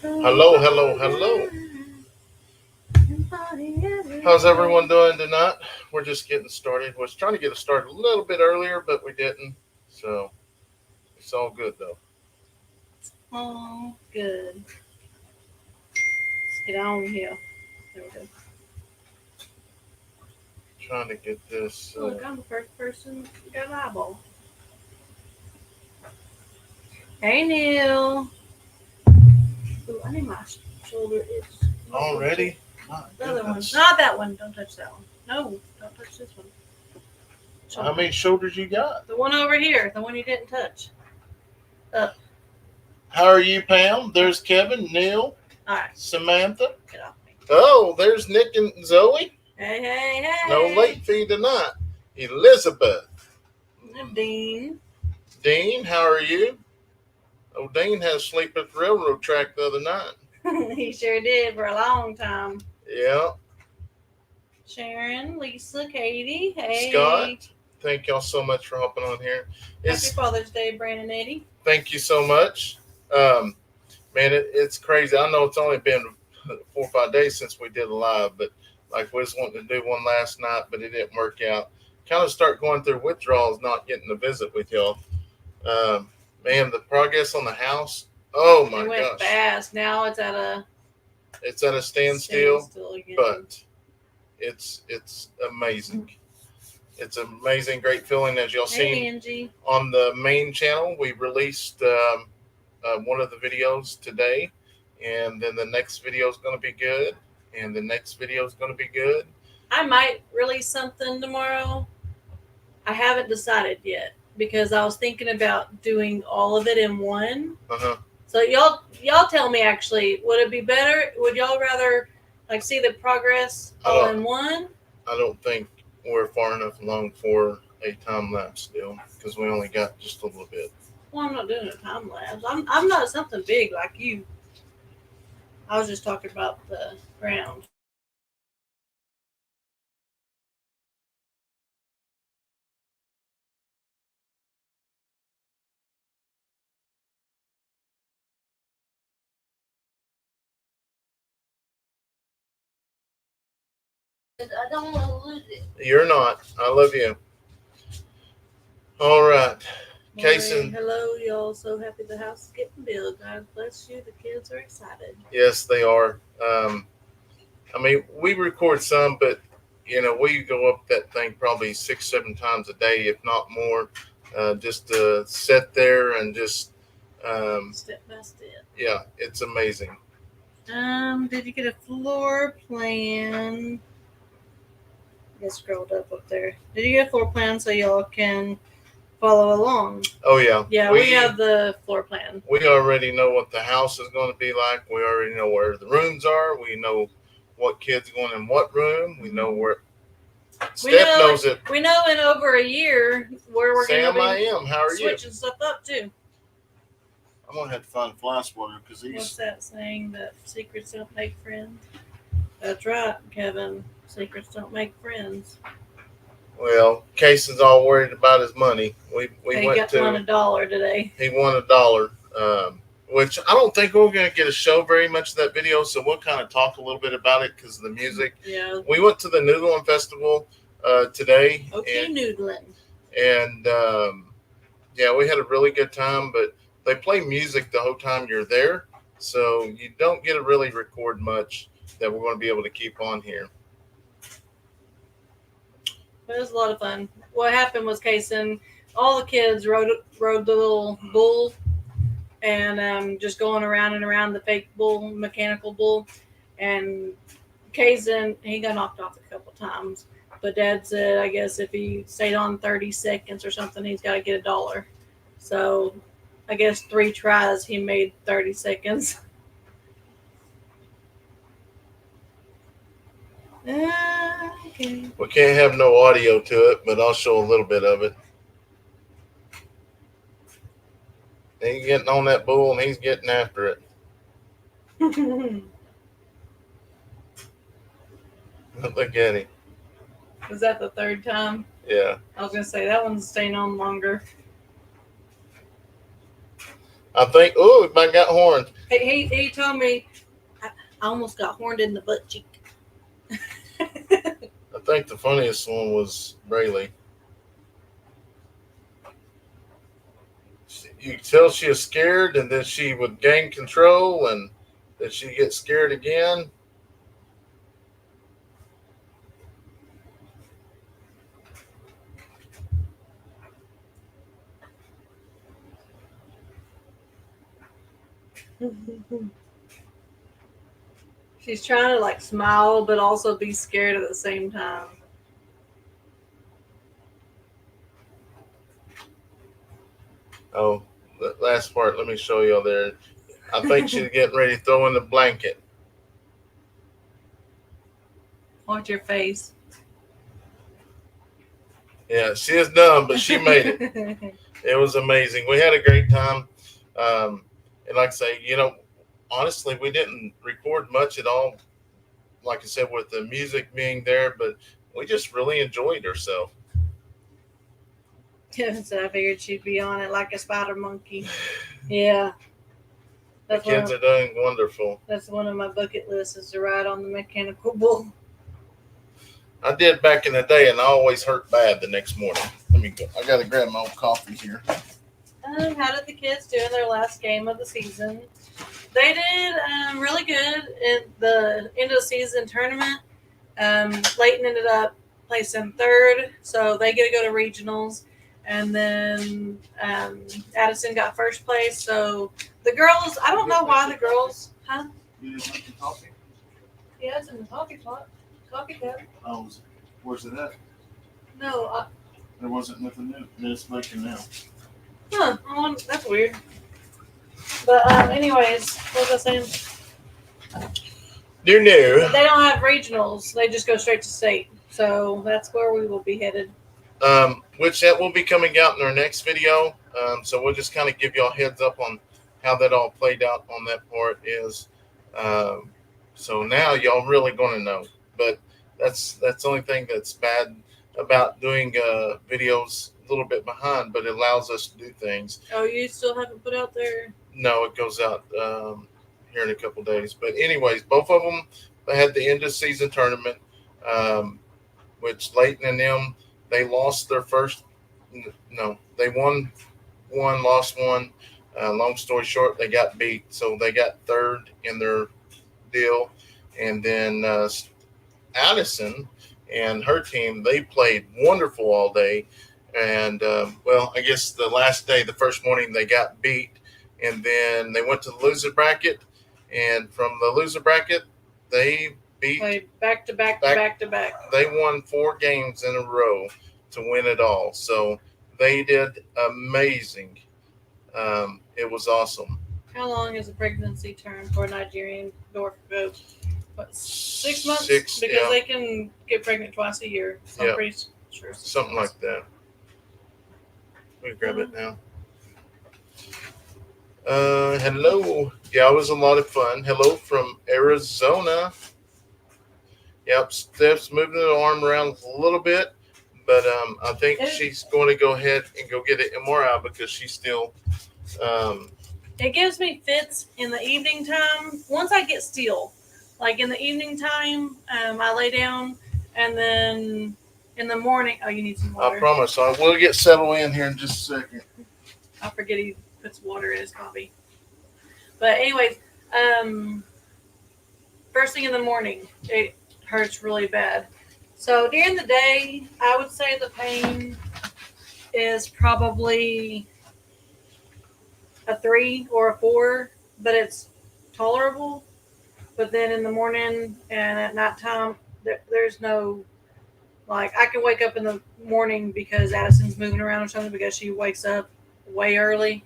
Hello, hello, hello. How's everyone doing tonight? We're just getting started. Was trying to get us started a little bit earlier, but we didn't. So it's all good though. Oh, good. Let's get on here. There we go. Trying to get this. Look, I'm the first person who got an eyeball. Hey, Neil. Ooh, I need my shoulder itch. Already? My The other one. goodness. Not that one. Don't touch that one. No, don't touch this one. How many shoulders you got? The one over here. The one you didn't touch. Up. How are you, Pam? There's Kevin, Neil, All right. Samantha. Get off me. Oh, there's Nick and Zoe. Hey, hey, hey. No late fee tonight. Elizabeth. Dean. Dean, how are you? Oh, Dean had to sleep at the railroad track the other night. He sure did for a long time. Yeah. Sharon, Lisa, Katie. Hey. Scott, thank y'all so much for hopping on here. Happy Father's Day, Brandon Eddy. Thank you so much. Man, it's crazy. I know it's only been 4 or 5 days since we did a live, but like we was wanting to do one last night, but it didn't work out. Kind of start going through withdrawals, not getting to visit with y'all. Man, the progress on the house. Oh my It went gosh. fast. Now it's at a standstill, again. but it's amazing. It's an amazing, great feeling. As y'all seen Angie. on the main channel, we released one of the videos today, and then the next video is going to be good, and the next video is going to be good. I might release something tomorrow. I haven't decided yet because I was thinking about doing all of it in one. So y'all tell me, actually, would it be better? Would y'all rather like see the progress all in one? I don't think we're far enough along for a time lapse still, because we only got just a little bit. Well, I'm not doing a time lapse. I'm not something big like you. I was just talking about the ground. I don't want to lose it. You're not. I love you. All right. Kayson. Hello, y'all. So happy the house is getting built. God bless you. The kids are excited. Yes, they are. I mean, we record some, but we go up that thing probably 6-7 times a day, if not more, just to sit there and just step by step. Yeah, it's amazing. Did you get a floor plan? I scrolled up there. Did you get a floor plan so y'all can follow along? Oh yeah. Yeah, we have the floor plan. We already know what the house is going to be like. We already know where the rooms are. We know what kids going in what room. We know where. Steph knows it. We know in over a year where we're going to be. Sam, I am. How are you? Switching stuff up too. I'm gonna have to find fly swatter because he's. What's that saying? That secrets don't make friends. That's right, Kevin. Secrets don't make friends. Well, Kayson's all worried about his money. We won $1 today. He won $1, which I don't think we're going to get to show very much of that video. So we'll kind of talk a little bit about it because of the music. Yeah. We went to the Noodling Festival today. Okay, noodling. And yeah, we had a really good time. But they play music the whole time you're there, so you don't get to really record much that we're going to be able to keep on here. It was a lot of fun. What happened was, Kayson, all the kids rode the little bull and just going around and around the fake bull, mechanical bull. And Kayson, he got knocked off a couple times. But Dad said, I guess if he stayed on 30 seconds or something, he's got to get $1. So I guess 3 tries, he made 30 seconds. Okay. We can't have no audio to it, but I'll show a little bit of it. He's getting on that bull and he's getting after it. Look at him. Was that the 3rd time? Yeah. I was going to say, that one's staying on longer. I think, oh, it might got horned. He told me I almost got horned in the butt cheek. I think the funniest one was Braylee. You could tell she was scared, and then she would gain control, and then she'd get scared again. She's trying to like smile, but also be scared at the same time. Oh, the last part, let me show y'all there. I think she's getting ready to throw in the blanket. Watch your face. Yeah, she is dumb, but she made it. It was amazing. We had a great time. And like I say, honestly, we didn't record much at all. Like I said, with the music being there, but we just really enjoyed ourselves. So I figured she'd be on it like a spider monkey. Yeah. The kids are doing wonderful. That's one of my bucket lists is to ride on the mechanical bull. I did back in the day, and I always hurt bad the next morning. Let me go. I got to grab my old coffee here. How did the kids do in their last game of the season? They did really good in the end of the season tournament. Leighton ended up placing third, so they get to go to regionals. And then Addison got first place. So the girls, I don't know why the girls, huh? You didn't make the coffee? Yeah, it's in the coffee pot. Coffee cup. Oh, where's it at? No. There wasn't nothing new. It's making now. Huh. That's weird. But anyways, what was I saying? You're new. But they don't have regionals. They just go straight to state. So that's where we will be headed. Which that will be coming out in our next video. So we'll just kind of give y'all heads up on how that all played out on that part is. So now y'all really going to know. But that's the only thing that's bad about doing videos a little bit behind, but it allows us to do things. Oh, you still haven't put out there? No, it goes out here in a couple days. But anyways, both of them had the end of season tournament, which Leighton and them, they lost their first. No, they won one, lost one. Long story short, they got beat, so they got third in their deal. And then Addison and her team, they played wonderful all day. And, I guess the last day, the first morning, they got beat. And then they went to the loser bracket. And from the loser bracket, they played back to back. They won 4 games in a row to win it all. So they did amazing. It was awesome. How long is a pregnancy term for a Nigerian dwarf goat? What, 6 months? 6, because they can get pregnant twice a year. So I'm pretty sure. Something like that. Let me grab it now. Hello. Yeah, it was a lot of fun. Hello from Arizona. Yep, Steph's moving the arm around a little bit, but I think she's going to go ahead and go get an MRI because she's still. It gives me fits in the evening time. Once I get still, like in the evening time, I lay down, and then in the morning. Oh, you need some water. I promise. I will get settled in here in just a second. I forget he puts water in his coffee. But anyways, first thing in the morning, it hurts really bad. So during the day, I would say the pain is probably a 3 or a 4, but it's tolerable. But then in the morning and at nighttime, there's no, like, I can wake up in the morning because Addison's moving around or something because she wakes up way early.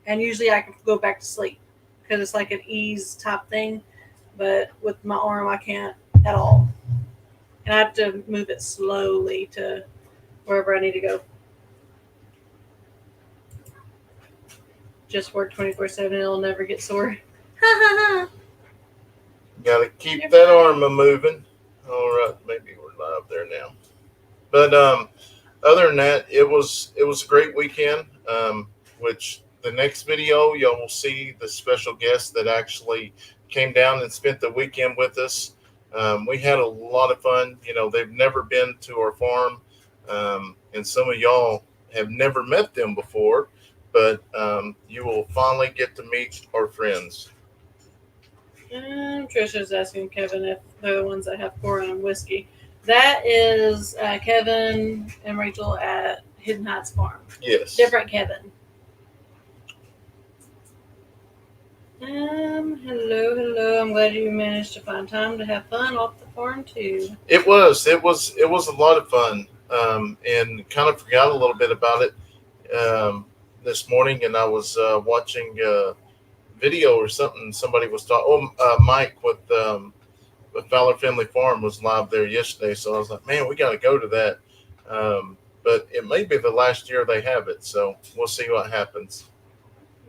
And usually I can go back to sleep because it's like an ease type thing. But with my arm, I can't at all. And I have to move it slowly to wherever I need to go. Just work 24/7. It'll never get sore. Got to keep that arm moving. All right, maybe we're live there now. But other than that, it was a great weekend. Which the next video, y'all will see the special guest that actually came down and spent the weekend with us. We had a lot of fun. They've never been to our farm, and some of y'all have never met them before, but you will finally get to meet our friends. Trisha's asking Kevin if they're the ones that have pouring on whiskey. That is Kevin and Rachel at Hidden Heights Farm. Yes. Different Kevin. Hello. I'm glad you managed to find time to have fun off the farm too. It was a lot of fun, and kind of forgot a little bit about it this morning, and I was watching video or something. Somebody was talking. Mike with Fowler Family Farm was live there yesterday, so I was like, man, we got to go to that. But it may be the last year they have it, so we'll see what happens.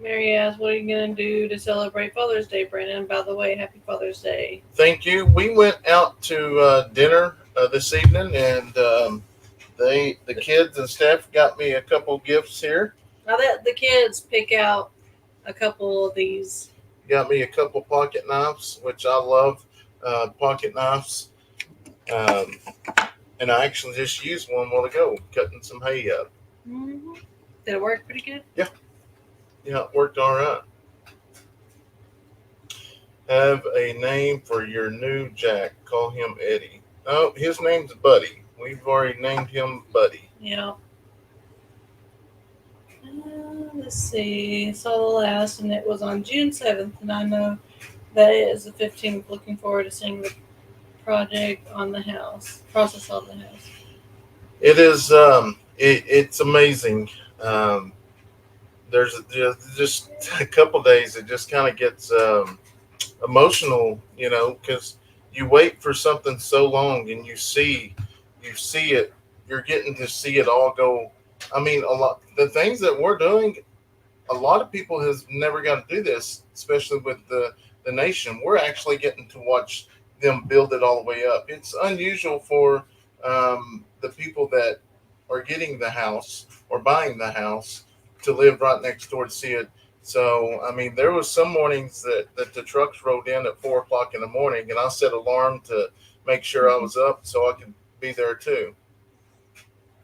Mary asked, what are you going to do to celebrate Father's Day, Brandon? By the way, happy Father's Day. Thank you. We went out to dinner this evening, and the kids and staff got me a couple gifts here. Now that the kids pick out a couple of these. Got me a couple pocket knives, which I love pocket knives. And I actually just used one a while ago, cutting some hay up. Mm-hmm. Did it work pretty good? Yeah, it worked all right. Have a name for your new Jack. Call him Eddie. Oh, his name's Buddy. We've already named him Buddy. Yeah. Let's see. Saw the last, and it was on June 7th, and I know that it is the 15th. Looking forward to seeing the process on the house. It is. It's amazing. There's just a couple days. It just kind of gets emotional, because you wait for something so long, and you see it. You're getting to see it all go. I mean, the things that we're doing, a lot of people has never got to do this, especially with the nation. We're actually getting to watch them build it all the way up. It's unusual for the people that are getting the house or buying the house to live right next door to see it. So, I mean, there was some mornings that the trucks rolled in at 4:00 in the morning, and I set alarm to make sure I was up so I could be there too.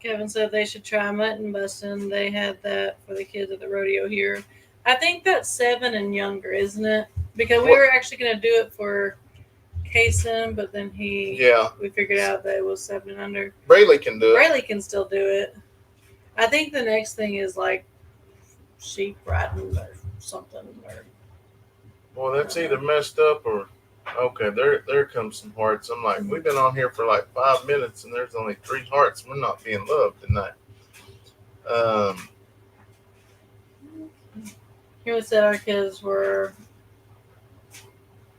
Kevin said they should try mutton busting. They had that for the kids at the rodeo here. I think that's 7 and younger, isn't it? Because we were actually going to do it for Kayson, but then we figured out that it was 7 and under. Braylee can do it. Braylee can still do it. I think the next thing is like sheep riding or something. Well, that's either messed up or okay. There comes some hearts. I'm like, we've been on here for like 5 minutes, and there's only 3 hearts. We're not being loved tonight. Here said our kids were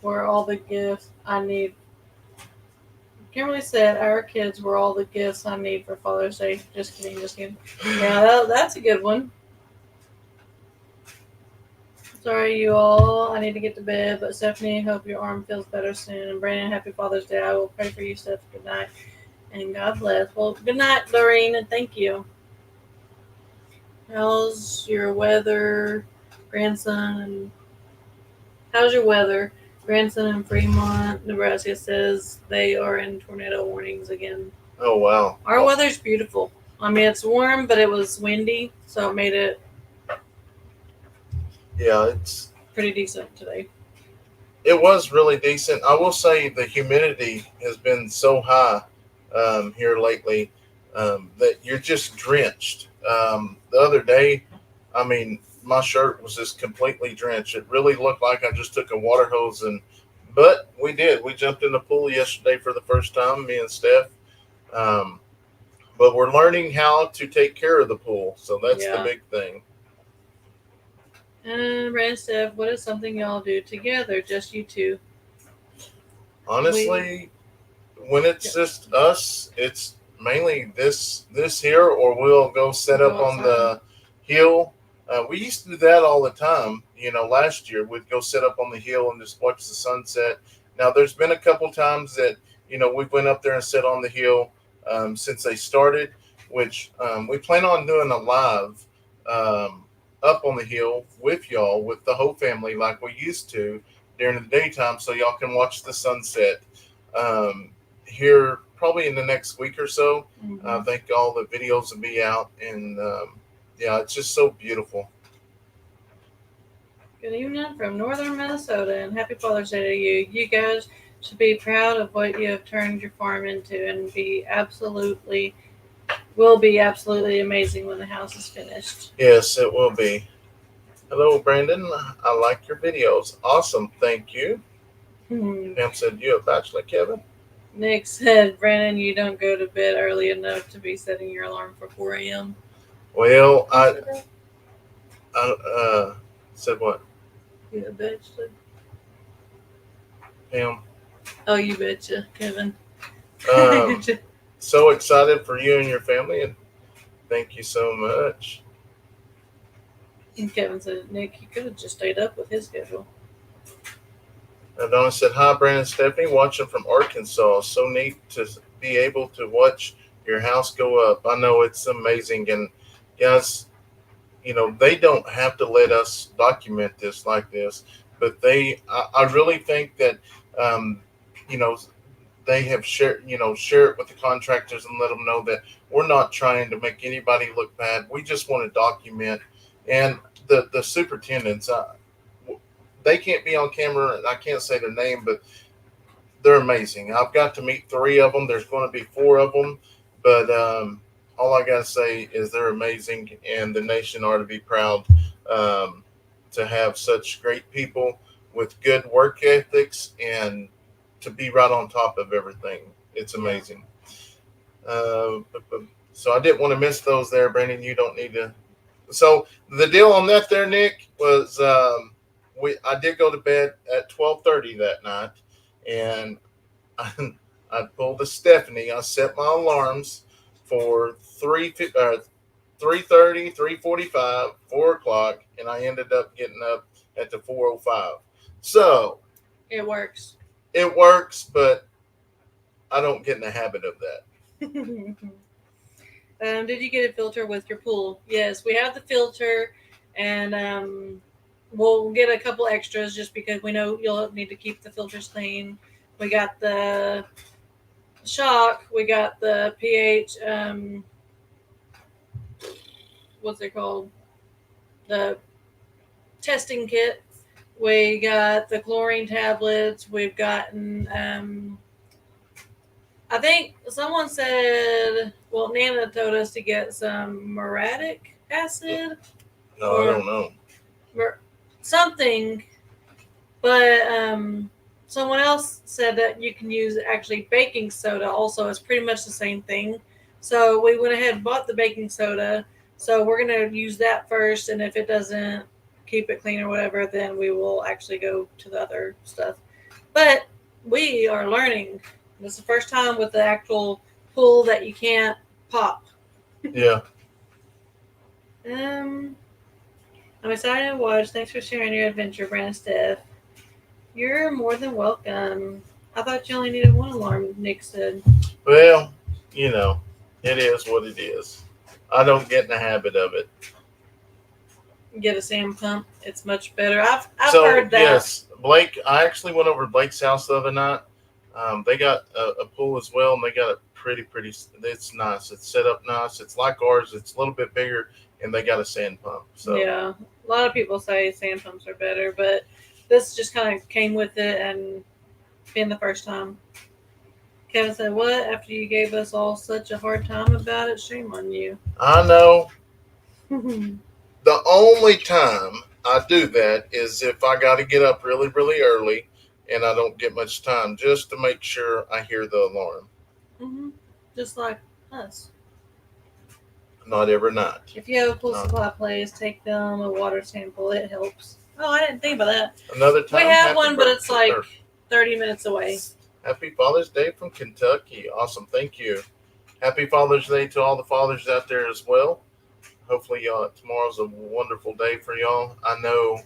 all the gifts I need. Kimberly said our kids were all the gifts I need for Father's Day. Just kidding. Yeah, that's a good one. Sorry, you all. I need to get to bed, but Stephanie, hope your arm feels better soon. And Brandon, happy Father's Day. I will pray for you, Steph. Good night, and God bless. Well, good night, Doreen, and thank you. How's your weather, grandson? How's your weather? Grandson in Fremont, Nebraska says they are in tornado warnings again. Oh, wow. Our weather's beautiful. I mean, it's warm, but it was windy, so it made it it's pretty decent today. It was really decent. I will say the humidity has been so high here lately that you're just drenched. The other day, I mean, my shirt was just completely drenched. It really looked like I just took a water hose but we did. We jumped in the pool yesterday for the first time, me and Steph. But we're learning how to take care of the pool. So that's the big thing. And Brandon said, what is something y'all do together? Just you two? Honestly, when it's just us, it's mainly this here, or we'll go set up on the hill. We used to do that all the time. Last year we'd go sit up on the hill and just watch the sunset. Now there's been a couple times that, we went up there and sat on the hill since they started, which we plan on doing a live up on the hill with y'all, with the whole family, like we used to during the daytime, so y'all can watch the sunset. Here, probably in the next week or so, I Mm-hmm. think all the videos will be out, and yeah, it's just so beautiful. Good evening from northern Minnesota, and happy Father's Day to you. You guys should be proud of what you have turned your farm into, and will be absolutely amazing when the house is finished. Yes, it will be. Hello, Brandon. I like your videos. Awesome. Thank you. Hmm. Pam said, you a bachelor, Kevin? Nick said, Brandon, you don't go to bed early enough to be setting your alarm for 4 a.m. Well, Who said that? I said what? You a bachelor. Pam. Oh, you betcha, Kevin. Um, so excited for you and your family, and thank you so much. And Kevin said, Nick, he could have just stayed up with his schedule. Donna said, hi, Brandon Stephanie, watching from Arkansas. So neat to be able to watch your house go up. I know it's amazing. And guys, they don't have to let us document this like this, but I really think that, um, you know, they have share it with the contractors and let them know that we're not trying to make anybody look bad. We just want to document. And the superintendents, they can't be on camera, and I can't say their name, but they're amazing. I've got to meet three of them. There's going to be four of them, but all I got to say is they're amazing, and the nation ought to be proud um, to have such great people with good work ethics and to be right on top of everything. It's Yeah. amazing. So I didn't want to miss those there, Brandon. You don't need to. So the deal on that there, Nick, was I did go to bed at 12:30 that night, and I, I pulled a Stephanie. I set my alarms for 3:30, 3:45, 4 o'clock, and I ended up getting up at the 4:05. So It works. it works, but I don't get in the habit of that. Did you get a filter with your pool? Yes, we have the filter, and we'll get a couple extras just because we know you'll need to keep the filters clean. We got the shock, we got the pH, what's it called? The testing kit. We got the chlorine tablets. We've gotten, I think someone said, well, Nana told us to get some muriatic acid No, I or don't know. something, but someone else said that you can use actually baking soda also. It's pretty much the same thing. So we went ahead and bought the baking soda. So we're going to use that first, and if it doesn't keep it clean or whatever, then we will actually go to the other stuff. But we are learning. This is the first time with the actual pool that you can't pop. Yeah. Um, I'm excited to watch. Thanks for sharing your adventure, Brand Steph. You're more than welcome. I thought you only needed one alarm, Nick said. Well, it is what it is. I don't get in the habit of it. Get a sand pump. It's much better. I've So heard that. yes, Blake. I actually went over to Blake's house the other night. They got a pool as well, and they got it pretty. It's nice. It's set up nice. It's like ours. It's a little bit bigger, and they got a sand pump. So Yeah, a lot of people say sand pumps are better, but this just kind of came with it and being the first time. Kevin said, "What? After you gave us all such a hard time about it, shame on you." I know the only time I do that is if I got to get up really early, and I don't get much time, just to make sure I hear the alarm. hmm Just like us. Not every night. If you have a pool No. supply place, take them a water sample. It helps. Oh, I didn't think about that. Another time. We have one, but it's like 30 minutes away. Happy Father's Day from Kentucky. Awesome. Thank you. Happy Father's Day to all the fathers out there as well. Hopefully, tomorrow's a wonderful day for y'all. I know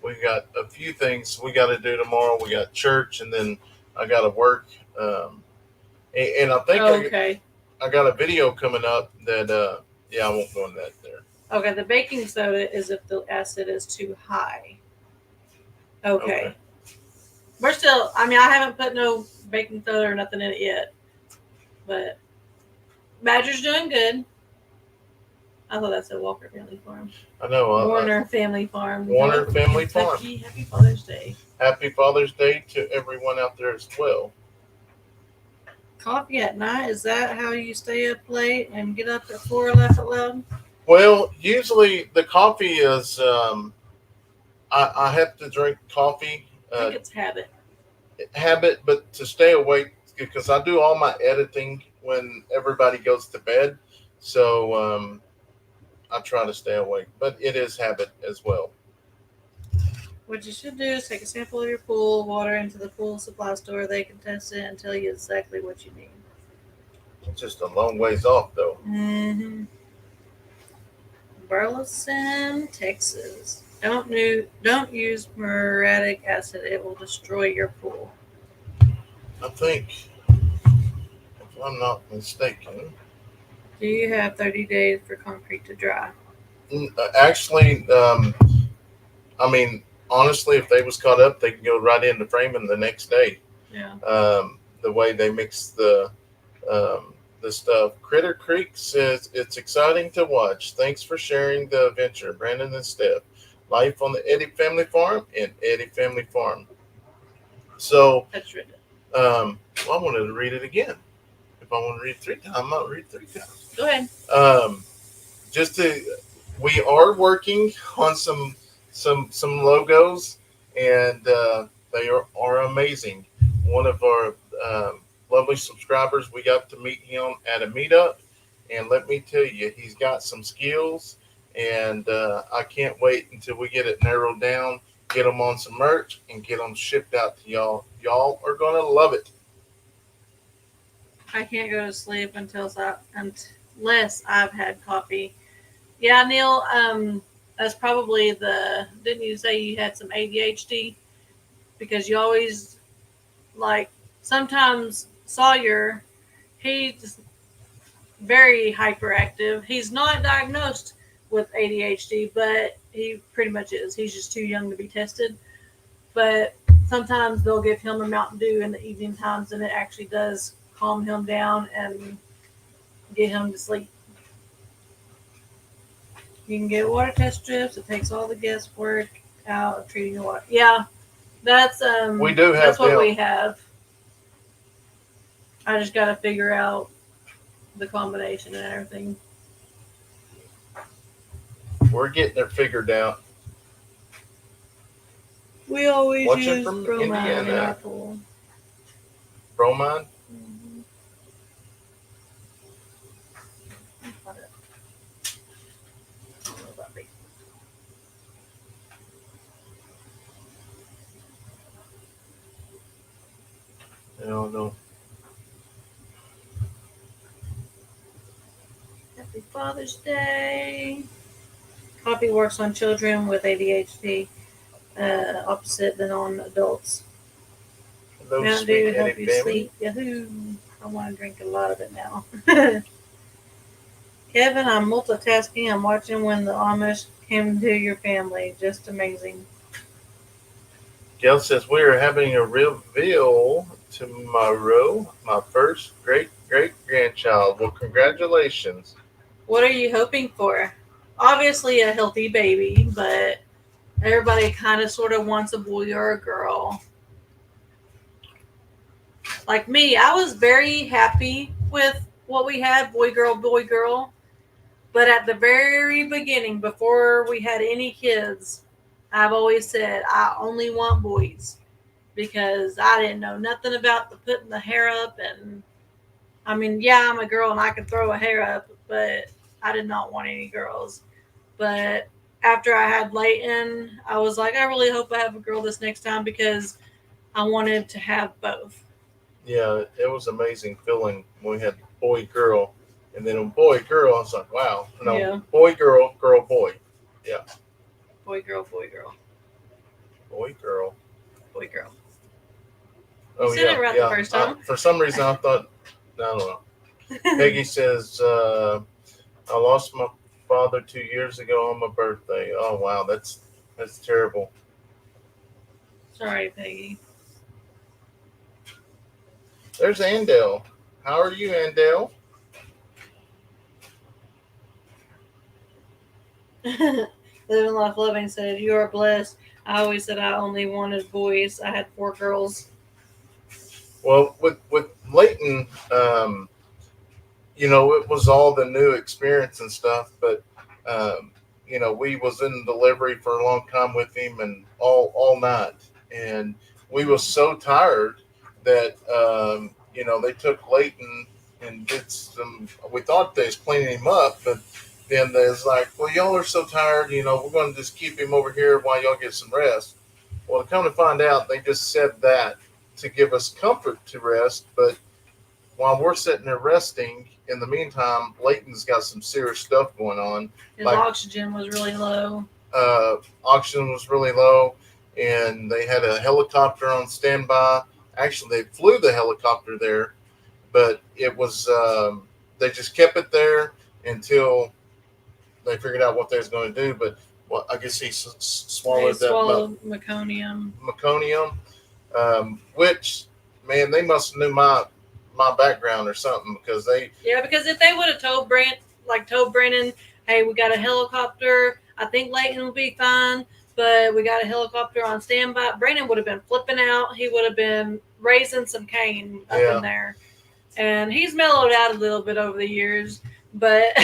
we got a few things we got to do tomorrow. We got church, and then I got to work. And I think Okay. I got a video coming up that, yeah, I won't go into that there. Okay, the baking soda is if the acid is too high. Okay. We're still, I mean, I haven't put no baking soda or nothing in it yet. But Badger's doing good. I thought that said Walker Family Farm. I know. Warner Family Farm. Warner Family Farm. Happy Father's Day. Happy Father's Day to everyone out there as well. Coffee at night, is that how you stay up late and get up at 4 and laugh out loud? Well, usually the coffee is, I have to drink coffee. I think it's Habit, but to stay awake, because I do all my editing when everybody goes to bed. So I try to stay awake, but it is habit as well. What you should do is take a sample of your pool water into the pool supply store. They can test it and tell you exactly what you need. It's just a long ways off, though. Mm-hmm. Burleson, Texas. Don't use muriatic acid. It will destroy your pool. I think, if I'm not mistaken. Do you have 30 days for concrete to dry? Actually, I mean, honestly, if they was caught up, they could go right into framing the next day. Yeah. The way they mix the stuff. Critter Creek says it's exciting to watch. Thanks for sharing the adventure, Brandon and Steph. Life on the Eddy Family Farm and Eddy Family Farm. So that's written. Well, I wanted to read it again. If I want to read it 3 times, I'll read it 3 times. Go ahead. We are working on some logos, and they are amazing. One of our lovely subscribers, we got to meet him at a meetup, and let me tell you, he's got some skills, and I can't wait until we get it narrowed down, get them on some merch, and get them shipped out to y'all. Y'all are gonna love it. I can't go to sleep unless I've had coffee. Yeah, Neil, that's probably didn't you say you had some ADHD? Because you always, sometimes Sawyer, he's very hyperactive. He's not diagnosed with ADHD, but he pretty much is. He's just too young to be tested. But sometimes they'll give him a Mountain Dew in the evening times, and it actually does calm him down and get him to sleep. You can get water test strips. It takes all the guesswork out of treating your water. Yeah, that's we do have that's what we have. I just got to figure out the combination and everything. We're getting it figured out. We always Watching use from bromine in Indiana. our pool. Bromine? Mm-hmm. I don't know. Happy Father's Day. Coffee works on children with ADHD, opposite than on adults. Hello, Mountain sweet Dew help Eddy you family. sleep. Yahoo! I want to drink a lot of it now. Kevin, I'm multitasking. I'm watching when the Amish came to your family. Just amazing. Gail says we are having a reveal tomorrow. My first great grandchild. Well, congratulations. What are you hoping for? Obviously a healthy baby, but everybody kind of sort of wants a boy or a girl. Like me, I was very happy with what we had, boy, girl. But at the very beginning, before we had any kids, I've always said I only want boys because I didn't know nothing about putting the hair up. And I mean, yeah, I'm a girl and I can throw a hair up, but I did not want any girls. But after I had Leighton, I was like, I really hope I have a girl this next time because I wanted to have both. Yeah, it was amazing feeling when we had boy, girl. And then boy, girl, I was like, wow. No, yeah. Boy, girl, boy. Yeah. Boy, girl, boy, girl. Boy, girl. Boy, girl. Oh, you said it right the first time. For some reason, I thought, I don't know. Peggy says, I lost my father 2 years ago on my birthday. Oh wow, that's terrible. Sorry, Peggy. There's Andell. How are you, Andell? Living Life Loving said, "You are blessed. I always said I only wanted boys. I had 4 girls." Well, with Leighton, it was all the new experience and stuff, but um, we was in delivery for a long time with him and all night, and we was so tired that they took Leighton and did some. We thought they was cleaning him up, but then there's like, well, y'all are so tired, we're going to just keep him over here while y'all get some rest. Well, to come to find out, they just said that to give us comfort to rest, but while we're sitting there resting, in the meantime, Leighton's got some serious stuff going on. His Like oxygen was really low. oxygen was really low, and they had a helicopter on standby. Actually, they flew the helicopter there, but it was they just kept it there until they figured out what they was going to do. But well, I guess he They swallowed that swallowed meconium. meconium, which man, they must have knew my background or something because they. Yeah, because if they would have told Brandon, hey, we got a helicopter. I think Leighton will be fine, but we got a helicopter on standby. Brandon would have been flipping out. He would have been raising some cane up in there. And he's mellowed out a little bit over the years, but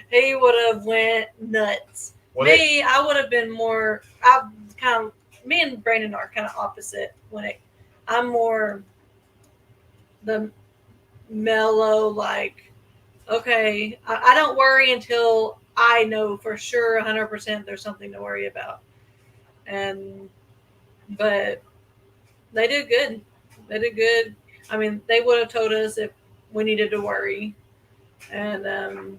he would have went nuts. I would have been more. Me and Brandon are kind of opposite. I'm more the mellow, like, okay, I don't worry until I know for sure 100% there's something to worry about. But they did good. They did good. I mean, they would have told us if we needed to worry. And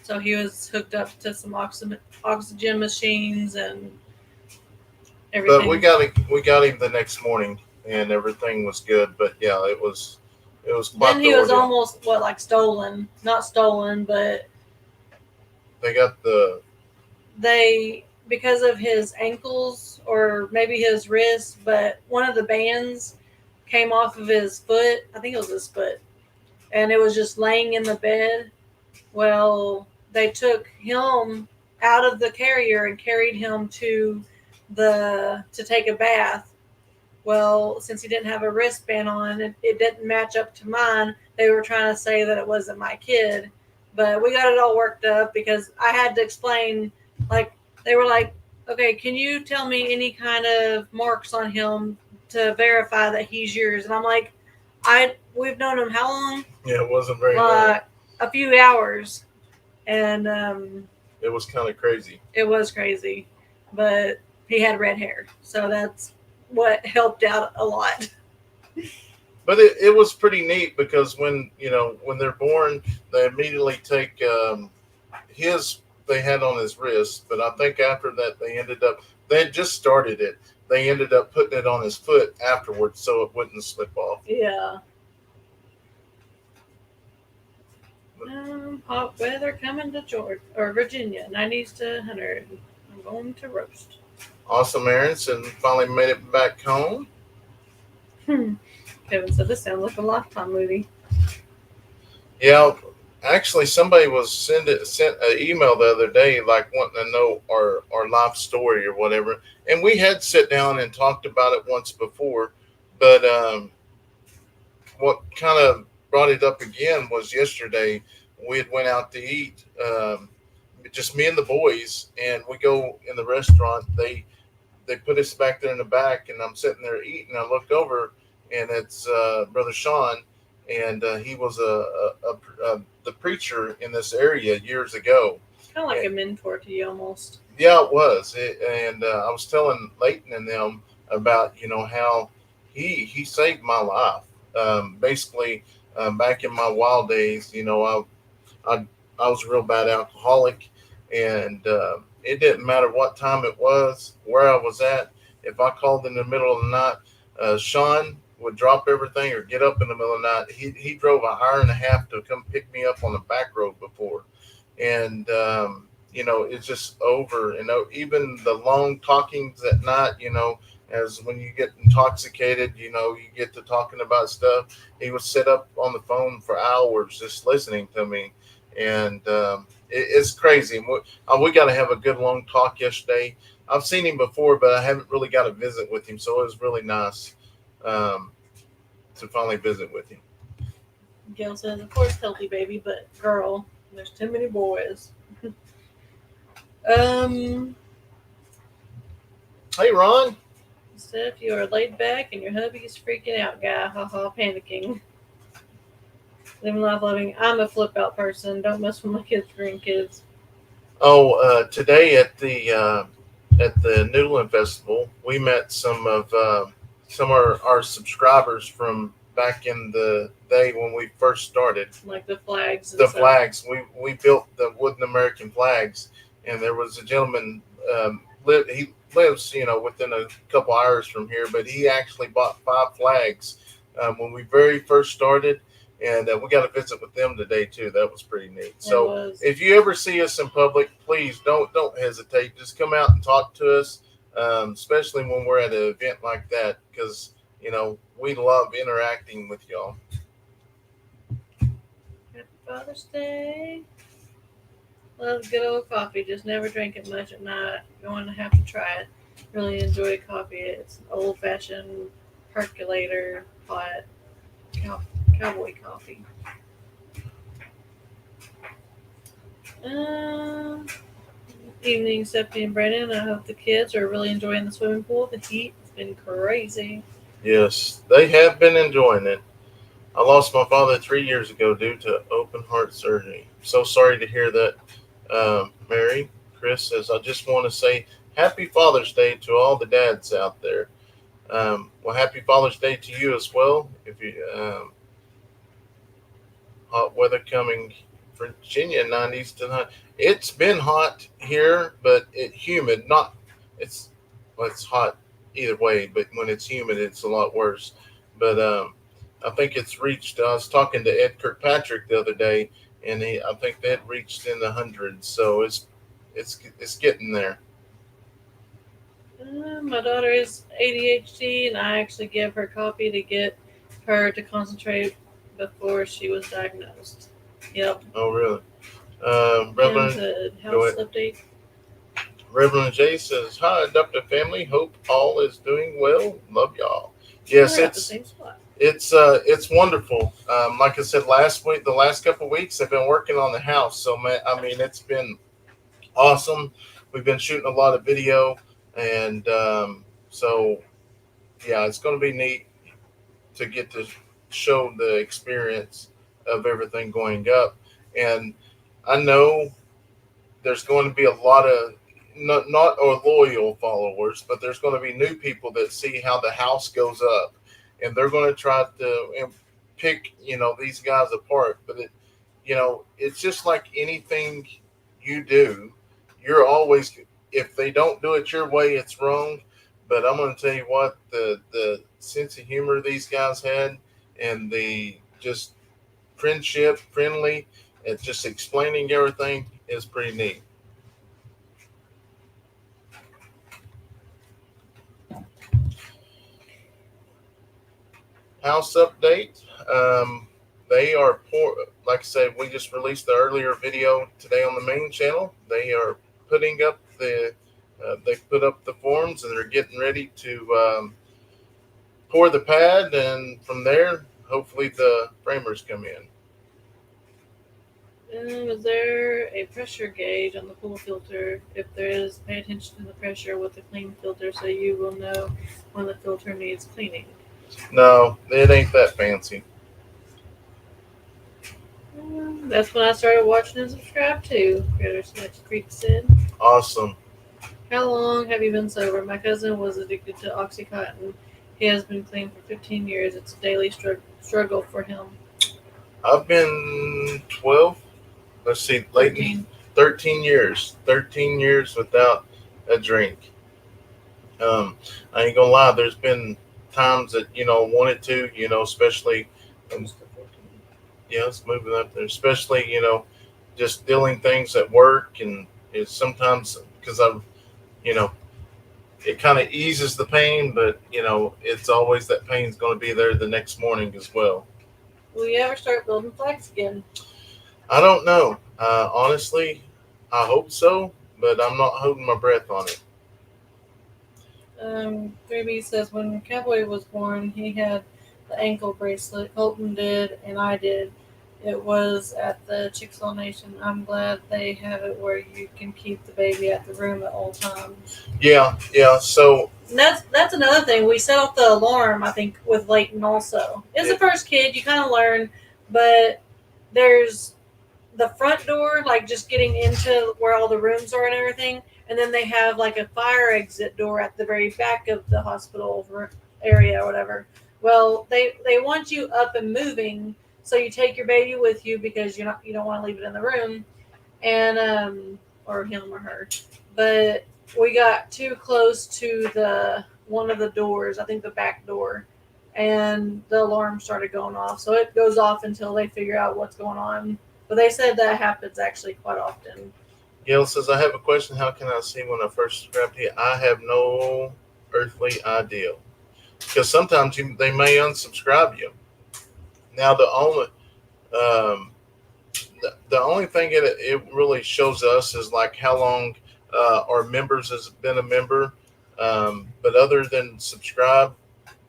so he was hooked up to some oxygen machines and everything. But we got him the next morning, and everything was good. But yeah, it was quite. Then he was almost stolen, not stolen, but they because of his ankles or maybe his wrist, but one of the bands came off of his foot. I think it was his foot, and it was just laying in the bed. Well, they took him out of the carrier and carried him to take a bath. Well, since he didn't have a wristband on, it didn't match up to mine. They were trying to say that it wasn't my kid, but we got it all worked up because I had to explain. Like, they were like, okay, can you tell me any kind of marks on him to verify that he's yours? And I'm like, we've known him how long? Yeah, it wasn't very long. A few hours. And it was kind of crazy. It was crazy, but he had red hair, so that's what helped out a lot. But it was pretty neat because when they're born, they immediately take they had on his wrist, but I think after that they had just started it. They ended up putting it on his foot afterwards so it wouldn't slip off. Yeah. Hot weather coming to Georgia or Virginia, 90s to 100. I'm going to roast. Awesome, Aaron's and finally made it back home. Kevin said this sounds like a Lifetime movie. Yeah, actually, somebody was sent an email the other day, like wanting to know our life story or whatever, and we had sit down and talked about it once before, but what kind of brought it up again was yesterday. We had went out to eat, just me and the boys, and we go in the restaurant. They put us back there in the back, and I'm sitting there eating. I looked over, and it's Brother Sean, and he was the preacher in this area years ago. Kind of like a mentor to you, almost. Yeah, it was. I was telling Leighton and them about how he saved my life. Basically, back in my wild days, I was a real bad alcoholic, and it didn't matter what time it was, where I was at. If I called in the middle of the night, Sean would drop everything or get up in the middle of the night. He drove an hour and a half to come pick me up on the back road before. And it's just over. Even the long talkings at night, as when you get intoxicated, you get to talking about stuff. He would sit up on the phone for hours just listening to me. And it's crazy. We got to have a good long talk yesterday. I've seen him before, but I haven't really got to visit with him. So it was really nice um, to finally visit with him. Gail says, of course, healthy baby, but girl, there's too many boys. um, Hey, Ron. Steph, you are laid back and your hubby's freaking out, guy. Haha, panicking. Living life loving. I'm a flip out person. Don't mess with my kids' grandkids. Oh, today at the Noodling Festival, we met some of our subscribers from back in the day when we first started. Like the flags and The stuff. flags, we built the wooden American flags, and there was a gentleman. He lives, within a couple hours from here, but he actually bought 5 flags when we very first started, and we got to visit with them today too. That was pretty neat. So if you ever see us in public, please don't hesitate. Just come out and talk to us, especially when we're at an event like that, because we love interacting with y'all. Happy Father's Day. Love good old coffee. Just never drink it much at night. Going to have to try it. Really enjoy coffee. It's an old fashioned percolator hot cowboy coffee. Evening, Stephanie and Brandon. I hope the kids are really enjoying the swimming pool. The heat has been crazy. Yes, they have been enjoying it. I lost my father 3 years ago due to open heart surgery. So sorry to hear that, Mary. Chris says, I just want to say happy Father's Day to all the dads out there. Well, happy Father's Day to you as well. If you hot weather coming, Virginia 90s tonight. It's been hot here, but humid. Not it's it's hot either way, but when it's humid, it's a lot worse. But I think it's reached. I was talking to Ed Kirkpatrick the other day, and I think that reached in the hundreds. So it's getting there. My daughter is ADHD, and I actually give her coffee to get her to concentrate before she was diagnosed. Yep. Oh, really? And Reverend, the go house ahead. update. Reverend J says, "Hi, adoptive family. Hope all is doing well. Love y'all." Yes, We're at the same spot. it's wonderful. Like I said last week, the last couple of weeks, I've been working on the house. So, man, I mean, it's been awesome. We've been shooting a lot of video, and so yeah, it's going to be neat to get to show the experience of everything going up. And I know there's going to be a lot of not or loyal followers, but there's going to be new people that see how the house goes up, and they're going to try to pick these guys apart. But it's just like anything you do. You're always, if they don't do it your way, it's wrong. But I'm going to tell you what, the sense of humor these guys had, and the just friendly, and just explaining everything is pretty neat. House update. They are poor. Like I said, we just released the earlier video today on the main channel. They are putting up they put up the forms, and they're getting ready to pour the pad, and from there, hopefully the framers come in. Is there a pressure gauge on the pool filter? If there is, pay attention to the pressure with the clean filter so you will know when the filter needs cleaning. No, it ain't that fancy. That's when I started watching and subscribed to. Critters Next Creek said. Awesome. How long have you been sober? My cousin was addicted to Oxycontin. He has been clean for 15 years. It's a daily struggle for him. I've been 12. Let's see, Leighton, 13 years. 13 years without a drink. I ain't gonna lie. There's been times that wanted to, especially. Yeah, it's moving up there. Especially, just dealing things at work and It's sometimes because you know, it kind of eases the pain, but it's always that pain's going to be there the next morning as well. Will you ever start building flags again? I don't know. Honestly, I hope so, but I'm not holding my breath on it. 3B says when Cowboy was born, he had the ankle bracelet. Colton did, and I did. It was at the Chickasaw Nation. I'm glad they have it where you can keep the baby at the room at all times. Yeah, yeah. So And that's another thing. We set off the alarm, I think, with Leighton also. It's the first kid, you kind of learn, but there's the front door, like just getting into where all the rooms are and everything, and then they have like a fire exit door at the very back of the hospital area or whatever. Well, they want you up and moving, so you take your baby with you because you don't want to leave it in the room, and or him or her. But we got too close to the one of the doors, I think the back door, and the alarm started going off. So it goes off until they figure out what's going on. But they said that happens actually quite often. Gail says, I have a question. How can I see when I first subscribe to you? I have no earthly idea. Because sometimes they may unsubscribe you. Now, um, the only thing it really shows us is like how long our members has been a member. But other than subscribe,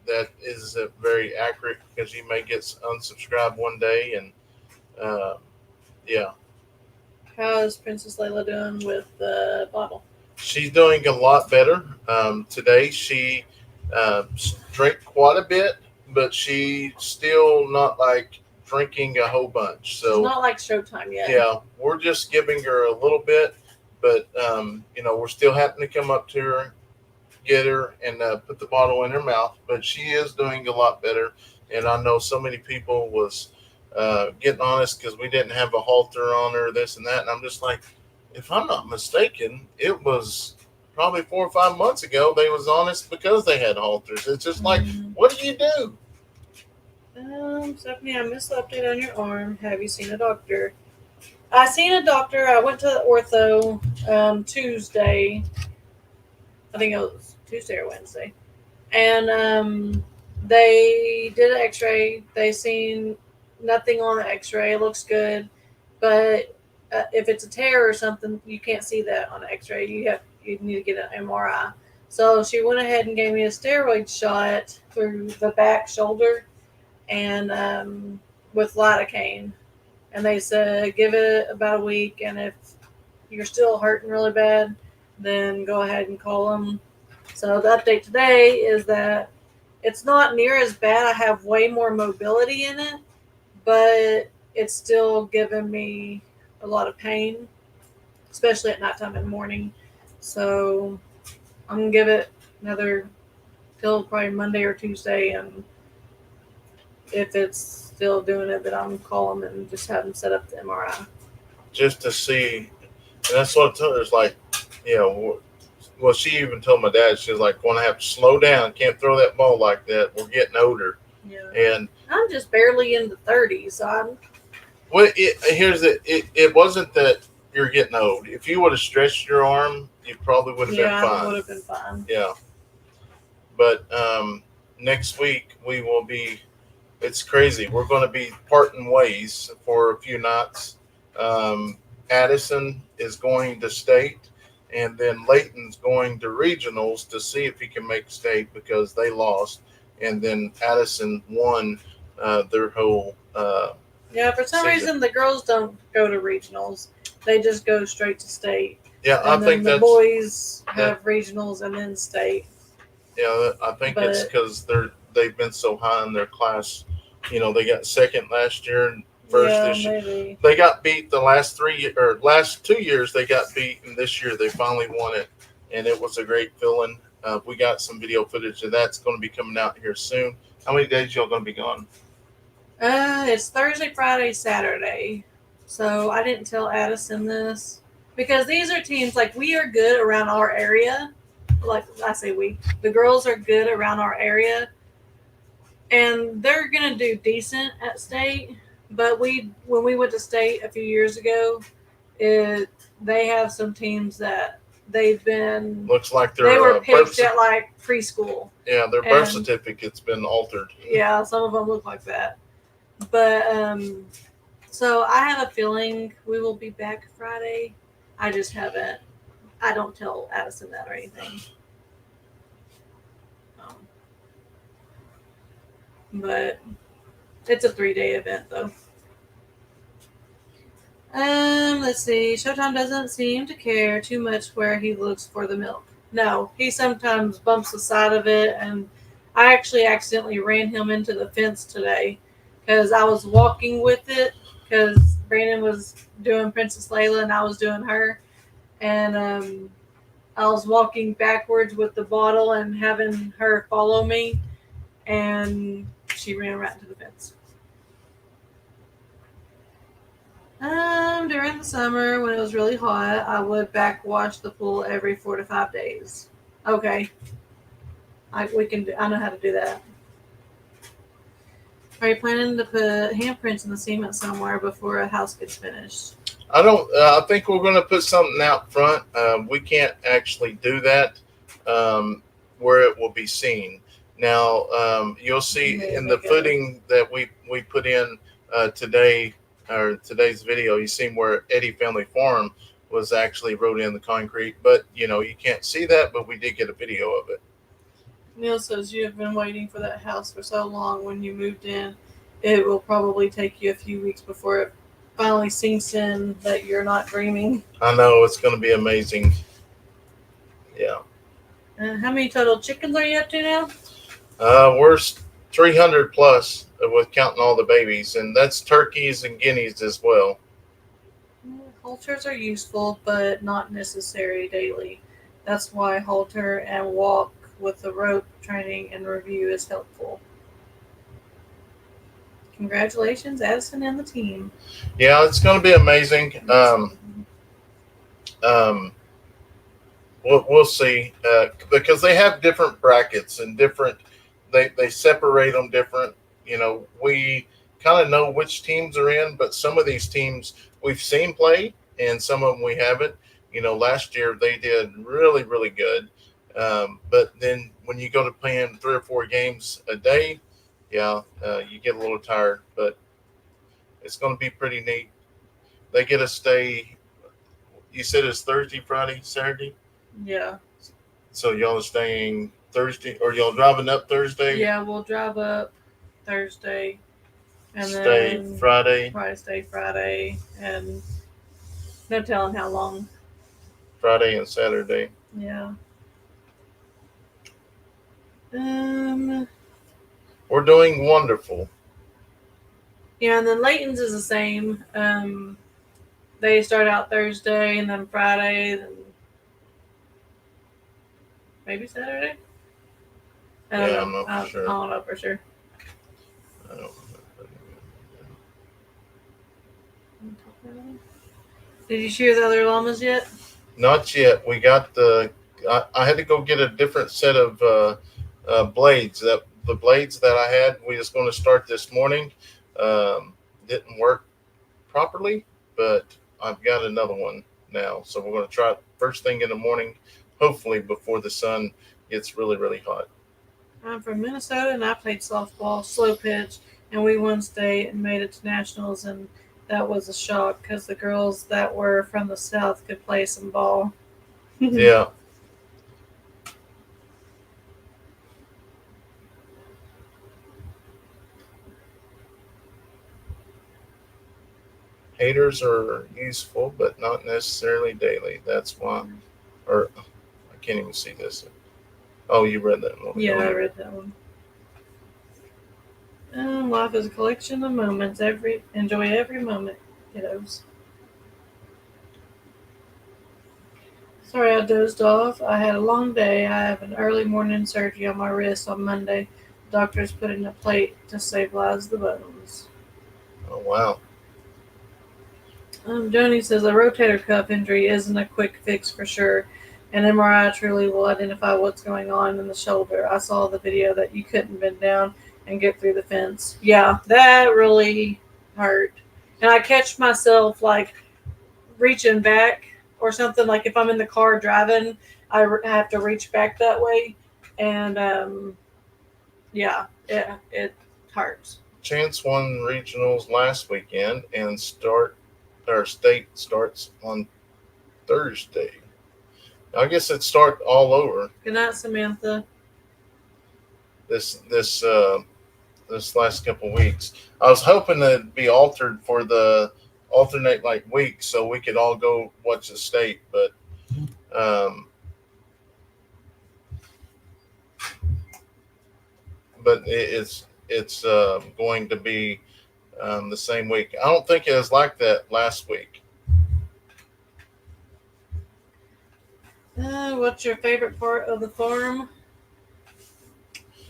that is very accurate because you may get unsubscribed one day. And yeah. How's Princess Layla doing with the bottle? She's doing a lot better. Today she drank quite a bit, but she's still not like drinking a whole bunch. So it's not like showtime yet. Yeah, we're just giving her a little bit, but we're still having to come up to her, get her, and put the bottle in her mouth. But she is doing a lot better, and I know so many people was getting on us because we didn't have a halter on her, this and that, and I'm just like, if I'm not mistaken, it was probably 4 or 5 months ago they was honest because they had halters. It's just like, what do you do? Stephanie, I missed the update on your arm. Have you seen a doctor? I seen a doctor. I went to the ortho Tuesday. I think it was Tuesday or Wednesday. And they did an x-ray. They seen nothing on the x-ray. It looks good. But if it's a tear or something, you can't see that on the x-ray. You need to get an MRI. So she went ahead and gave me a steroid shot through the back shoulder and with lidocaine. And they said give it about a week, and if you're still hurting really bad, then go ahead and call them. So the update today is that it's not near as bad. I have way more mobility in it, but it's still giving me a lot of pain, especially at nighttime and morning. So I'm going to give it another till probably Monday or Tuesday, and if it's still doing it, then I'm calling them and just have them set up the MRI. Just to see, and that's what I told her. It's like, well, she even told my dad, she was like, going to have to slow down. Can't throw that ball like that. We're getting older. Yeah. And I'm just barely in the 30s, so I'm. Well, it wasn't that you're getting old. If you would have stretched your arm, you probably would have been fine. Yeah, would have been fine. Yeah. But next week we will be. It's crazy. We're going to be parting ways for a few nights. Addison is going to state, and then Leighton's going to regionals to see if he can make state because they lost, and then Addison won their whole. Yeah, for some reason the girls don't go to regionals; they just go straight to state. Yeah, and I think the boys have regionals and then state. Yeah, I think it's because they've been so high in their class. They got second last year and first this year. Maybe. They got beat the last 2 years. They got beat, and this year they finally won it, and it was a great feeling. We got some video footage of that's going to be coming out here soon. How many days y'all going to be gone? It's Thursday, Friday, Saturday. So I didn't tell Addison this because these are teams like we are good around our area. Like I say, the girls are good around our area, and they're gonna do decent at state. But when we went to state a few years ago, they have some teams that they've been. Looks like They were their picked at like preschool. their birth certificate's been altered. Yeah, some of them look like that. But so I have a feeling we will be back Friday. I just haven't. I don't tell Addison that or anything. But it's a 3-day event though. Let's see. Showtime doesn't seem to care too much where he looks for the milk. No, he sometimes bumps the side of it, and I actually accidentally ran him into the fence today because I was walking with it because Brandon was doing Princess Layla and I was doing her, and I was walking backwards with the bottle and having her follow me, and she ran right into the fence. During the summer when it was really hot, I would backwash the pool every 4 to 5 days. Okay, I know how to do that. Are you planning to put handprints in the cement somewhere before a house gets finished? I don't. I think we're going to put something out front. We can't actually do that where it will be seen. Now you'll see in the footing that we put in today or today's video. You see where Eddy Family Farm was actually wrote in the concrete, but you can't see that. But we did get a video of it. Neil says you have been waiting for that house for so long. When you moved in, it will probably take you a few weeks before it finally sinks in that you're not dreaming. I know it's going to be amazing. Yeah. How many total chickens are you up to now? We're 300 plus with counting all the babies, and that's turkeys and guineas as well. Halters are useful, but not necessary daily. That's why halter and walk with the rope training and review is helpful. Congratulations, Addison and the team. Yeah, it's going to be amazing. We'll see because they have different brackets and different. They separate them different. We kind of know which teams are in, but some of these teams we've seen play, and some of them we haven't. Last year they did really, really good. But then when you go to playing 3 or 4 games a day, you get a little tired. But it's going to be pretty neat. They get to stay. You said it's Thursday, Friday, Saturday? Yeah. So y'all are staying Thursday, or y'all driving up Thursday? Yeah, we'll drive up Thursday. And stay then Friday. Probably stay Friday. And no telling how long. Friday and Saturday. Yeah. We're doing wonderful. Yeah, and then Leighton's is the same. They start out Thursday and then Friday, then maybe Saturday. I don't know. I'm not sure. I don't know for sure. I don't know. Did you shear the other llamas yet? Not yet. We got I had to go get a different set of blades. The blades that I had, we was going to start this morning. Didn't work properly, but I've got another one now. So we're going to try it first thing in the morning, hopefully before the sun gets really, really hot. I'm from Minnesota, and I played softball, slow pitch, and we won state and made it to nationals, and that was a shock because the girls that were from the South could play some ball. Yeah. Haters are useful, but not necessarily daily. That's why, or I can't even see this. Oh, you read that one. Yeah, I read that one. Life is a collection of moments. Enjoy every moment, kiddos. Sorry I dozed off. I had a long day. I have an early morning surgery on my wrist on Monday. The doctor's putting a plate to stabilize the bones. Oh, wow. Joni says a rotator cuff injury isn't a quick fix for sure. An MRI truly will identify what's going on in the shoulder. I saw the video that you couldn't bend down and get through the fence. Yeah, that really hurt. And I catch myself like reaching back or something. Like if I'm in the car driving, have to reach back that way, and yeah, it hurts. Chance won regionals last weekend, and state starts on Thursday. I guess it start all over Good night, Samantha. this this last couple weeks. I was hoping that it'd be altered for the alternate like weeks so we could all go watch the state, but um, it's going to be the same week. I don't think it was like that last week. What's your favorite part of the farm?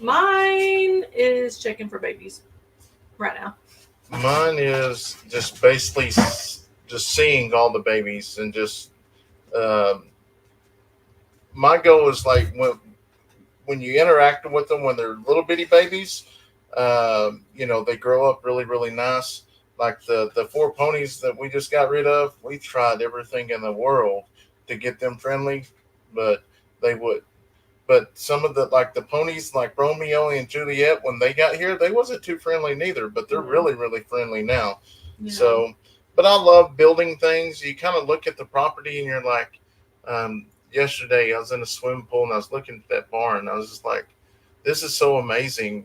Mine is checking for babies right now. Mine is just basically just seeing all the babies and just my goal is like when you interact with them when they're little bitty babies, they grow up really, really nice. Like the four ponies that we just got rid of, we tried everything in the world to get them friendly, but they would. But some of the ponies like Romeo and Juliet, when they got here, they wasn't too friendly neither, but they're really, really friendly now. Yeah. So, but I love building things. You kind of look at the property and you're like, yesterday I was in a swimming pool and I was looking at that barn. I was just like, this is so amazing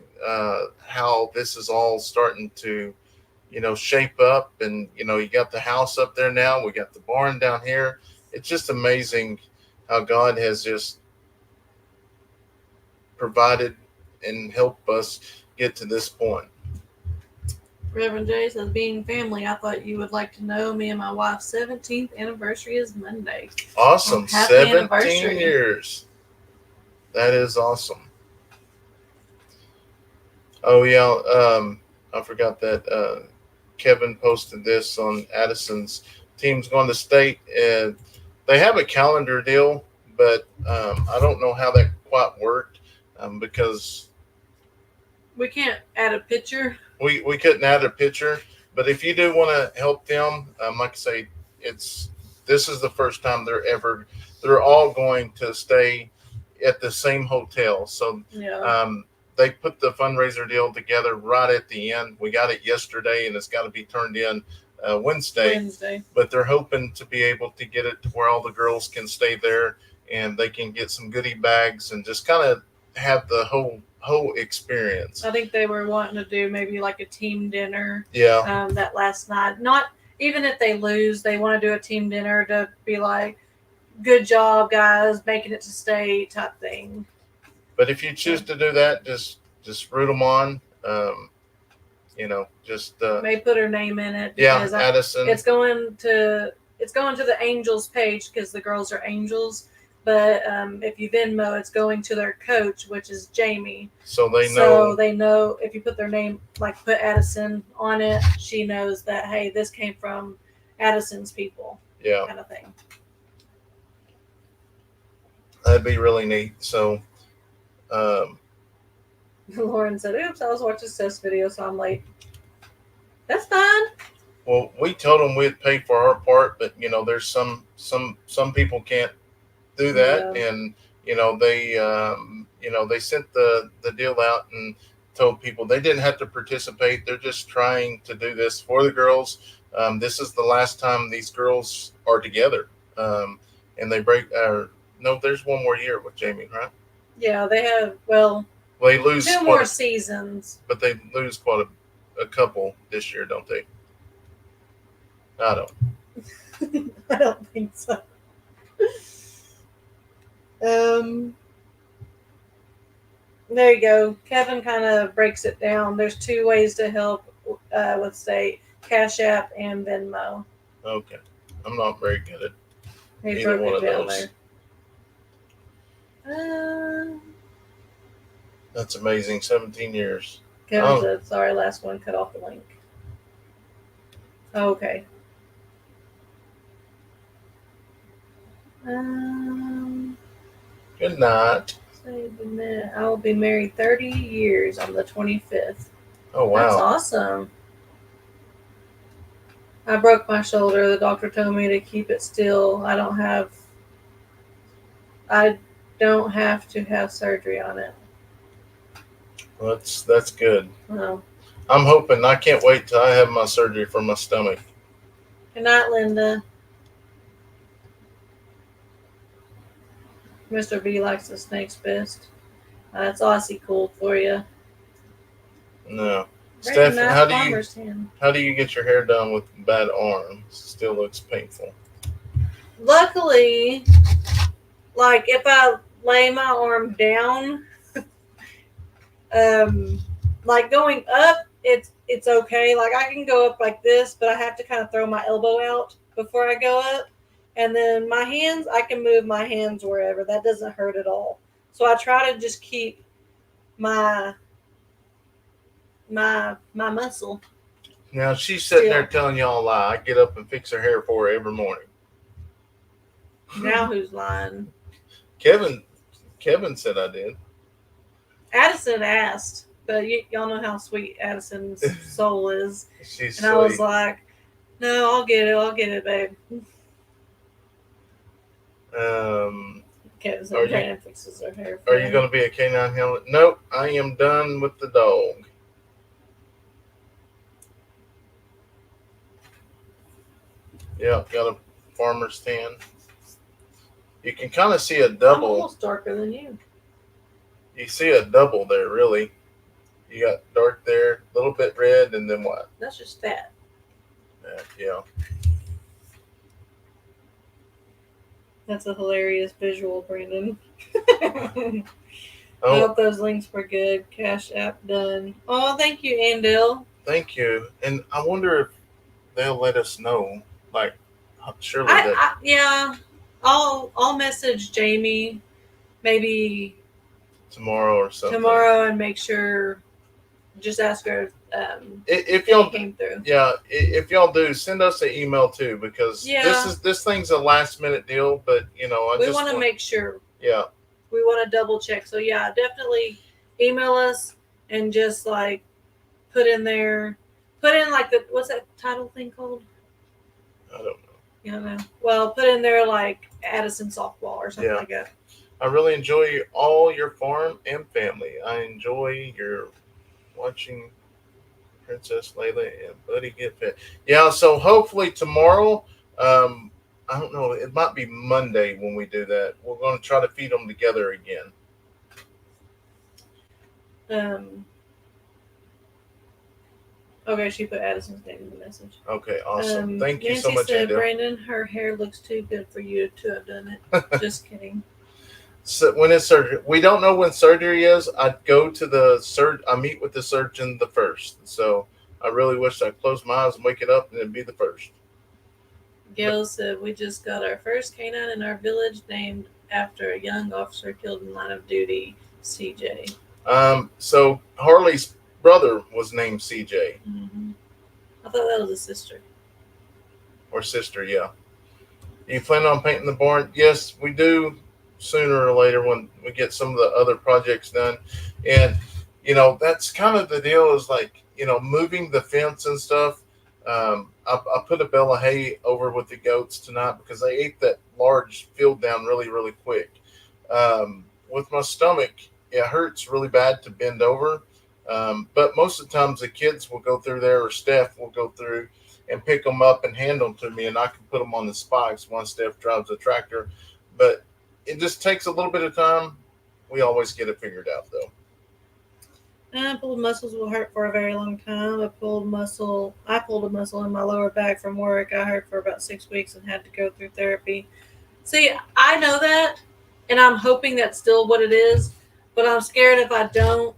how this is all starting to, shape up. And, you got the house up there now. We got the barn down here. It's just amazing how God has just provided and helped us get to this point. Reverend Jay says, being family, I thought you would like to know me and my wife's 17th anniversary is Monday. Awesome. 17 years. That is awesome. Oh, yeah. I forgot that Kevin posted this on Addison's team's going to state. And they have a calendar deal, but I don't know how that quite worked because we can't add a picture. We couldn't add a picture, but if you do want to help them, like I say, this is the first time they're all going to stay at the same hotel. So they put the fundraiser deal together right at the end. We got it yesterday, and it's got to be turned in Wednesday. But they're hoping to be able to get it to where all the girls can stay there and they can get some goodie bags and just kind of have the whole experience. I think they were wanting to do maybe like a team dinner. Yeah. That last night. Not even if they lose, they want to do a team dinner to be like, good job, guys, making it to state type thing. But if you choose to do that, just root them on. May put her name in it. Yeah, Addison. It's going to the Angels page because the girls are Angels. But if you Venmo, it's going to their coach, which is Jamie. So they know. So they know if you put their name, like put Addison on it, she knows that, hey, this came from Addison's people. Yeah. Kind of thing. That'd be really neat. So. Lauren said, oops, I was watching this video, so I'm late. That's fine. Well, we told them we'd pay for our part, but, there's some people can't do that. Yeah. And, they sent the deal out and told people they didn't have to participate. They're just trying to do this for the girls. This is the last time these girls are together. And they there's one more year with Jamie, right? Yeah, they have, they lose 2 more seasons. But they lose quite a couple this year, don't they? I don't. I don't think so. There you go. Kevin kind of breaks it down. There's 2 ways to help with state: Cash App and Venmo. Okay. I'm not very good at he either one of those. That's amazing. 17 years. Kevin said, sorry, last one, cut off the link. Okay. Good night. I will be married 30 years on the 25th. Oh, wow. That's awesome. I broke my shoulder. The doctor told me to keep it still. I don't have to have surgery on it. Well, that's good. No. I'm hoping. I can't wait till I have my surgery for my stomach. Good night, Linda. Mr. B likes the snakes best. That's Aussie cool for you. No, Brandon, Steph, that farmer's hand. how do you get your hair done with bad arms? Still looks painful. Luckily, like if I lay my arm down, like going up, it's okay. Like I can go up like this, but I have to kind of throw my elbow out before I go up. And then my hands, I can move my hands wherever. That doesn't hurt at all. So I try to just keep my muscle. Now she's sitting Still. there telling y'all a lie. I get up and fix her hair for her every morning. Now who's lying? Kevin said I did. Addison asked, but y'all know how sweet Addison's soul is. She's and sweet. I was like, no, I'll get it, babe. Okay, so Brandon fixes her hair. Are you going to be a canine handler? Nope, I am done with the dog. Yeah, got a farmer's tan. You can kind of see a double. I'm almost darker than you. You see a double there, really. You got dark there, a little bit red, and then what? That's just fat. Yeah. That's a hilarious visual, Brandon. Oh. I hope those links were good. Cash App done. Oh, thank you, Andel. Thank you. And I wonder if they'll let us know. Like, surely yeah. I'll message Jamie maybe tomorrow or something. Tomorrow and make sure. Just ask her if y'all came through. Yeah, if y'all do, send us an email too, because this thing's a last minute deal. But we want to make sure. Yeah. We want to double check. So yeah, definitely email us and just like put in like what's that title thing called? I don't know. You don't know. Well, put in there like Addison softball or something like that. I really enjoy all your farm and family. I enjoy your watching Princess Layla and Buddy get fed. Yeah, so hopefully tomorrow, I don't know, it might be Monday when we do that. We're going to try to feed them together again. Okay, she put Addison's name in the message. Okay, awesome. Thank you Nancy so much, said, Andel. Brandon, her hair looks too good for you to have done it. Just kidding. So when is surgery? We don't know when surgery is. I go to I meet with the surgeon the 1st. So I really wish I'd close my eyes and wake it up and it'd be the 1st. Gail said, we just got our first canine in our village named after a young officer killed in line of duty, CJ. So Harley's brother was named CJ. Mm-hmm. I thought that was a sister. Or sister, yeah. You plan on painting the barn? Yes, we do. Sooner or later when we get some of the other projects done. And that's kind of the deal, is like moving the fence and stuff. I put a bale of hay over with the goats tonight because they ate that large field down really, really quick. With my stomach, it hurts really bad to bend over. But most of the times the kids will go through there, or Steph will go through and pick them up and hand them to me, and I can put them on the spikes once Steph drives the tractor. But it just takes a little bit of time. We always get it figured out, though. Pulled muscles will hurt for a very long time. I pulled a muscle in my lower back from work. I hurt for about 6 weeks and had to go through therapy. See, I know that, and I'm hoping that's still what it is, but I'm scared if I don't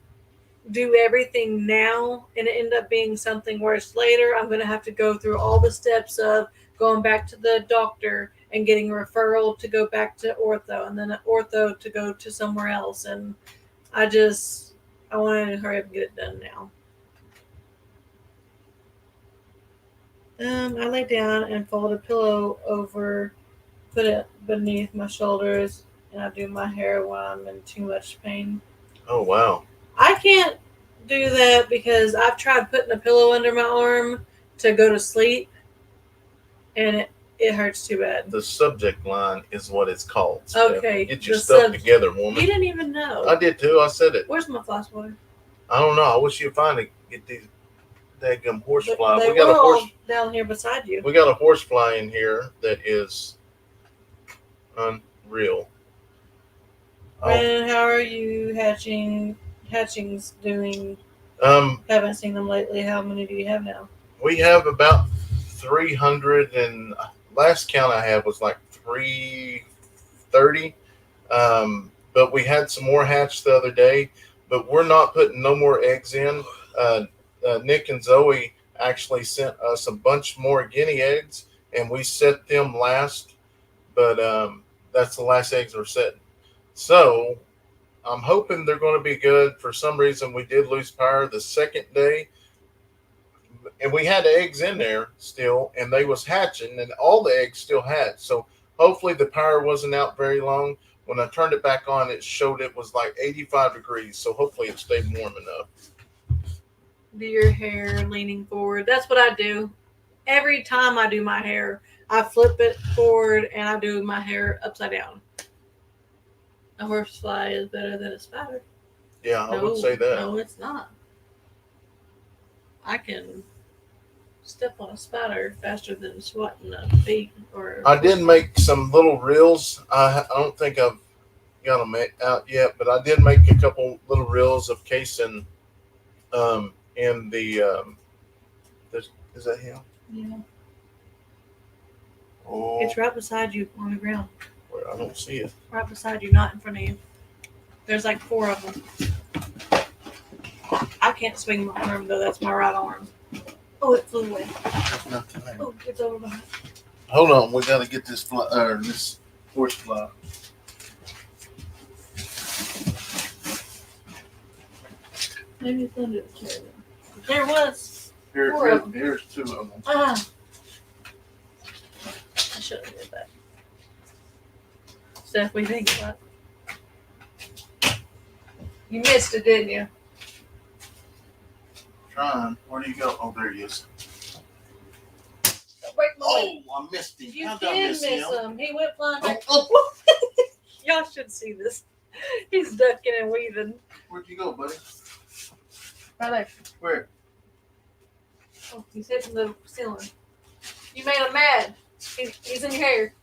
do everything now and it end up being something worse later, I'm going to have to go through all the steps of going back to the doctor and getting a referral to go back to ortho, and then an ortho to go to somewhere else. And I want to hurry up and get it done now. I lay down and fold a pillow over, put it beneath my shoulders, and I do my hair when I'm in too much pain. Oh, wow. I can't do that because I've tried putting a pillow under my arm to go to sleep, and it hurts too bad. The subject line is what it's called. Steph. Okay, Get your stuff together, woman. You didn't even know. I did too. I said it. Where's my flash water? I don't know. I wish you'd find it. Get these daggum horsefly. They We got were a horse all down here beside you. We got a horsefly in here that is unreal. Brandon, how are you hatchings doing? Haven't seen them lately. How many do you have now? We have about 300, and last count I had was like 330. But we had some more hatched the other day, but we're not putting no more eggs in. Nick and Zoe actually sent us a bunch more guinea eggs, and we set them last, but that's the last eggs we're setting. So I'm hoping they're going to be good. For some reason, we did lose power the second day, and we had eggs in there still, and they was hatching, and all the eggs still hatched. So hopefully the power wasn't out very long. When I turned it back on, it showed it was like 85 degrees. So hopefully it stayed warm enough. Do your hair leaning forward. That's what I do. Every time I do my hair, I flip it forward and I do my hair upside down. A horsefly is better than a spider. Yeah, I would say that. No, it's not. I can step on a spider faster than swatting a bee. I did make some little reels. I don't think I've got them out yet, but I did make a couple little reels of Kayson in the is that him? Yeah. Oh, it's right beside you on the ground. Where? I don't see it. Right beside you, not in front of you. There's like 4 of them. I can't swing my arm though. That's my right arm. Oh, it flew away. There's nothing there. Oh, it's over behind. Hold on, we gotta get this this horsefly. Maybe it's under the chair. There was. Here's 2 of them. I should have did that. Stuff we think about. You missed it, didn't you? Trying. Where do you go? Oh, there he is. Oh, I missed him. you How'd did I miss miss him? him. He went flying back. Oh. Y'all should see this. He's ducking and weaving. Where'd you go, buddy? Right there. Where? Oh, he's hitting the ceiling. You made him mad. He's in your hair.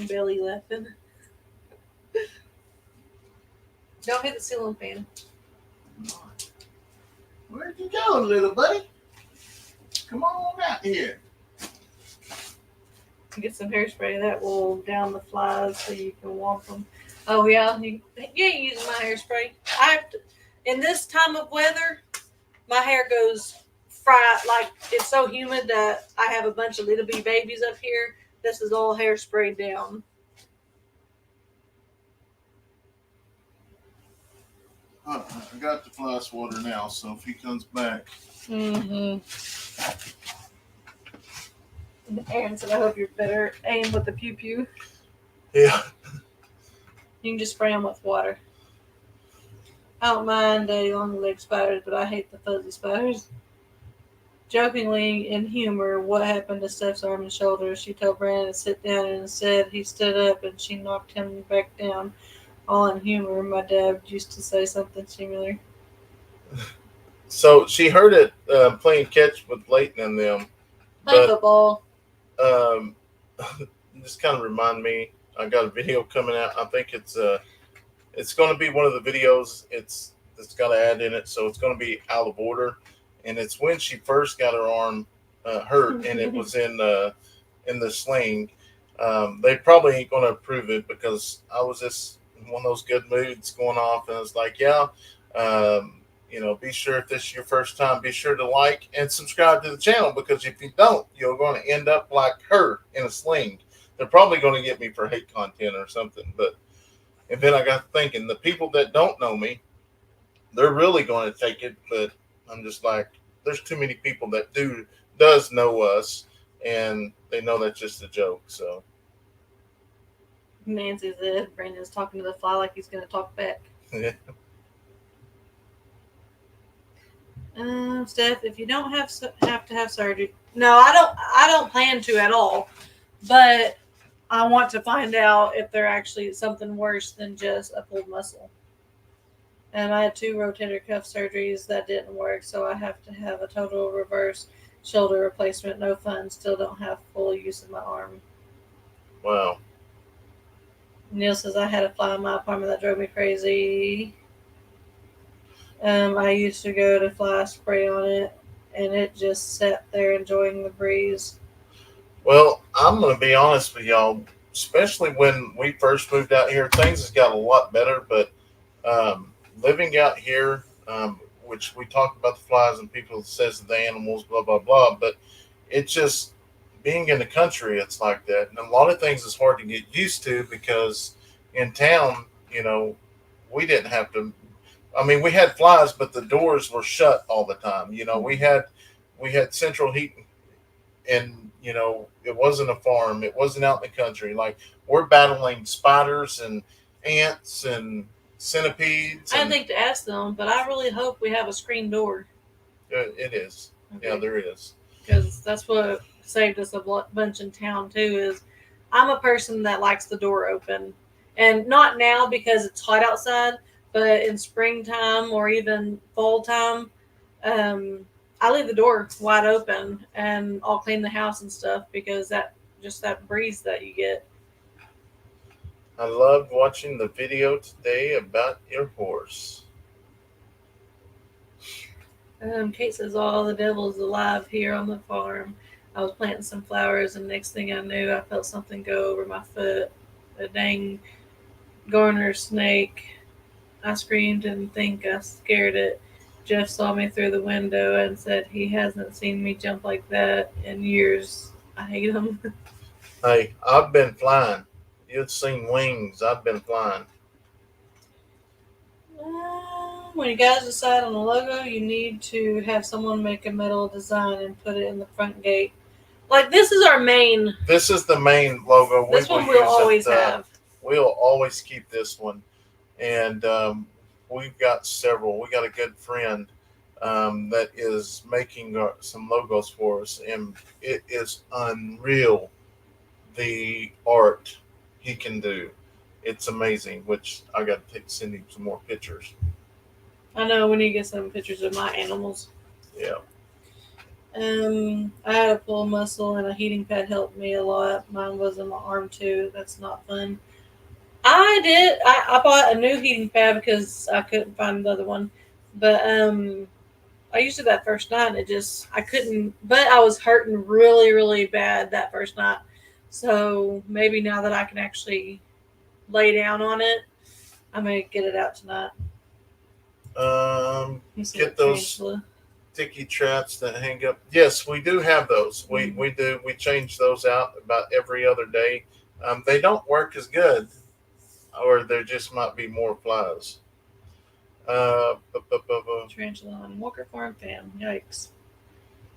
Billy laughing. Don't hit the ceiling fan. Where'd you go, little buddy? Come on out here. Get some hairspray that will down the flies so you can walk them. Oh yeah, you ain't using my hairspray. In this time of weather, my hair goes fried. Like it's so humid that I have a bunch of little bitty babies up here. This is all hairspray down. I got the fly swatter now, so if he comes back. Mm-hmm. Aaron said, I hope you're better aim with the pew-pew. Yeah. You can just spray them with water. I don't mind daddy long leg spiders, but I hate the fuzzy spiders. Jokingly, in humor, what happened to Steph's arm and shoulder? She told Brandon to sit down and said he stood up and she knocked him back down. All in humor, my dad used to say something similar. So she heard it playing catch with Leighton and them. Play football. This kind of remind me. I got a video coming out. I think it's going to be one of the videos. It's got an ad in it, so it's going to be out of order. And it's when she first got her arm hurt, and it was in the sling. They probably ain't going to approve it because I was just in one of those good moods going off, and I was like, yeah, be sure if this is your first time, be sure to like and subscribe to the channel, because if you don't, you're going to end up like her in a sling. They're probably going to get me for hate content or something. And then I got thinking, the people that don't know me, they're really going to take it, but I'm just like, there's too many people that does know us, and they know that's just a joke. So Nancy said Brandon's talking to the fly like he's going to talk back. Yeah. Steph, if you don't have to have surgery, no, I don't. I don't plan to at all. But I want to find out if they're actually something worse than just a pulled muscle. And I had 2 rotator cuff surgeries that didn't work, so I have to have a total reverse shoulder replacement. No fun. Still don't have full use of my arm. Wow. Neil says I had a fly in my apartment that drove me crazy. I used to go to fly spray on it, and it just sat there enjoying the breeze. Well, I'm going to be honest with y'all, especially when we first moved out here, things has got a lot better, but living out here, which we talked about the flies and people says the animals, blah, blah, blah, but it's just being in the country, it's like that. And a lot of things is hard to get used to because in town, we didn't have to. I mean, we had flies, but the doors were shut all the time. We had central heating, and it wasn't a farm. It wasn't out in the country. Like we're battling spiders and ants and centipedes. I didn't think to ask them, but I really hope we have a screen door. It is. Okay. Yeah, there is. Because that's what saved us a bunch in town too. Is I'm a person that likes the door open, and not now because it's hot outside. But in springtime or even fall time, I leave the door wide open and I'll clean the house and stuff because that breeze that you get. I loved watching the video today about your horse. Kate says, "All the devil's alive here on the farm. I was planting some flowers, and next thing I knew, I felt something go over my foot. A dang garter snake. I screamed and think I scared it. Jeff saw me through the window and said he hasn't seen me jump like that in years. I hate him." Hey, I've been flying. You've seen wings. I've been flying. When you guys decide on a logo, you need to have someone make a metal design and put it in the front gate. Like, this is our main. This is the main logo. This one we'll always have. We'll always keep this one. And we've got several. We got a good friend that is making some logos for us. And it is unreal, the art he can do. It's amazing, which I got to send him some more pictures. I know, we need to get some pictures of my animals. Yeah. I had a pull muscle and a heating pad helped me a lot. Mine was in my arm too. That's not fun. I bought a new heating pad because I couldn't find another one. But I used it that first night and I couldn't, but I was hurting really, really bad that first night. So maybe now that I can actually lay down on it, I'm going to get it out tonight. Get those sticky traps that hang up. Yes, we do have those. We do. We change those out about every other day. They don't work as good, or there just might be more flies. Tarantula on Walker Farm fan. Yikes.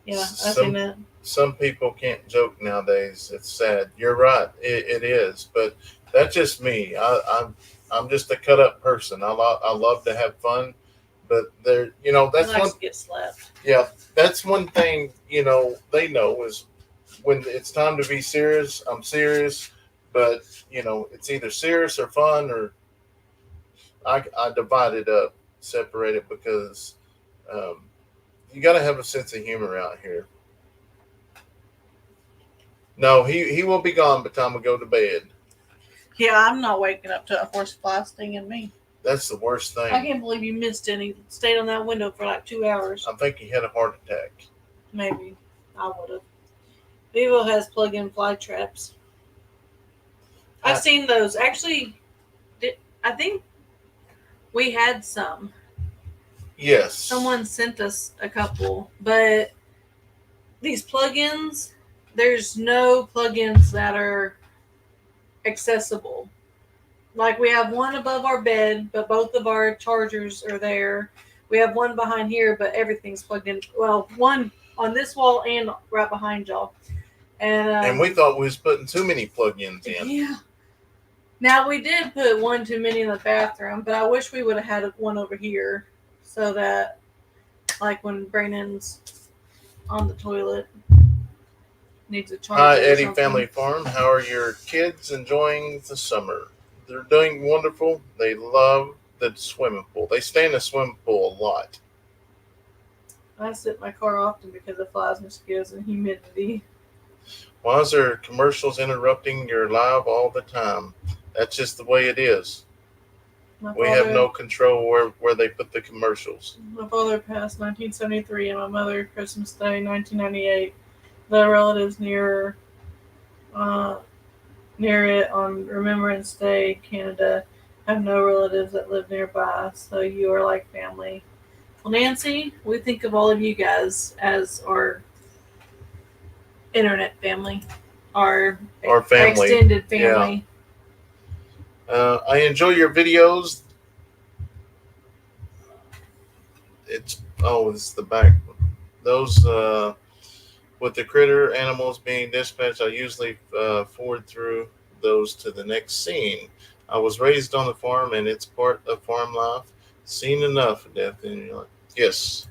Yeah, I've seen that. Some people can't joke nowadays. It's sad. You're right. It is, but that's just me. I'm just a cut up person. I love to have fun, but that's one. To get slapped. Yeah, that's one thing. They know is when it's time to be serious. I'm serious, but it's either serious or fun, or I divide it up, separate it because you got to have a sense of humor out here. No, he will be gone by the time we go to bed. Yeah, I'm not waking up to a horsefly stinging me. That's the worst thing. I can't believe you missed it. He stayed on that window for like 2 hours. I think he had a heart attack. Maybe. I would have. Vivo has plug-in fly traps. I've seen those. Actually, I think we had some. Yes. Someone sent us a couple. But these plug-ins, there's no plug-ins that are accessible. Like, we have one above our bed, but both of our chargers are there. We have one behind here, but everything's plugged in. Well, one on this wall and right behind y'all. And we thought we was putting too many plug-ins in. Yeah. Now, we did put one too many in the bathroom, but I wish we would have had one over here so that Like when Brandon's on the toilet, needs a charger. Hi, or Eddy something. Family Farm. How are your kids enjoying the summer? They're doing wonderful. They love the swimming pool. They stay in the swimming pool a lot. I sit in my car often because of flies, mosquitoes, and humidity. Why is there commercials interrupting your live all the time? That's just the way it is. We have no control where they put the commercials. My father passed 1973 and my mother Christmas Day 1998. The relatives near it on Remembrance Day, Canada, have no relatives that live nearby, so you are like family. Well, Nancy, we think of all of you guys as our internet family, our family. extended family. Yeah. I enjoy your videos. This is the back. Those with the critter animals being dispatched, I usually forward through those to the next scene. I was raised on the farm, and it's part of farm life. Seen enough of death in your life. Yes.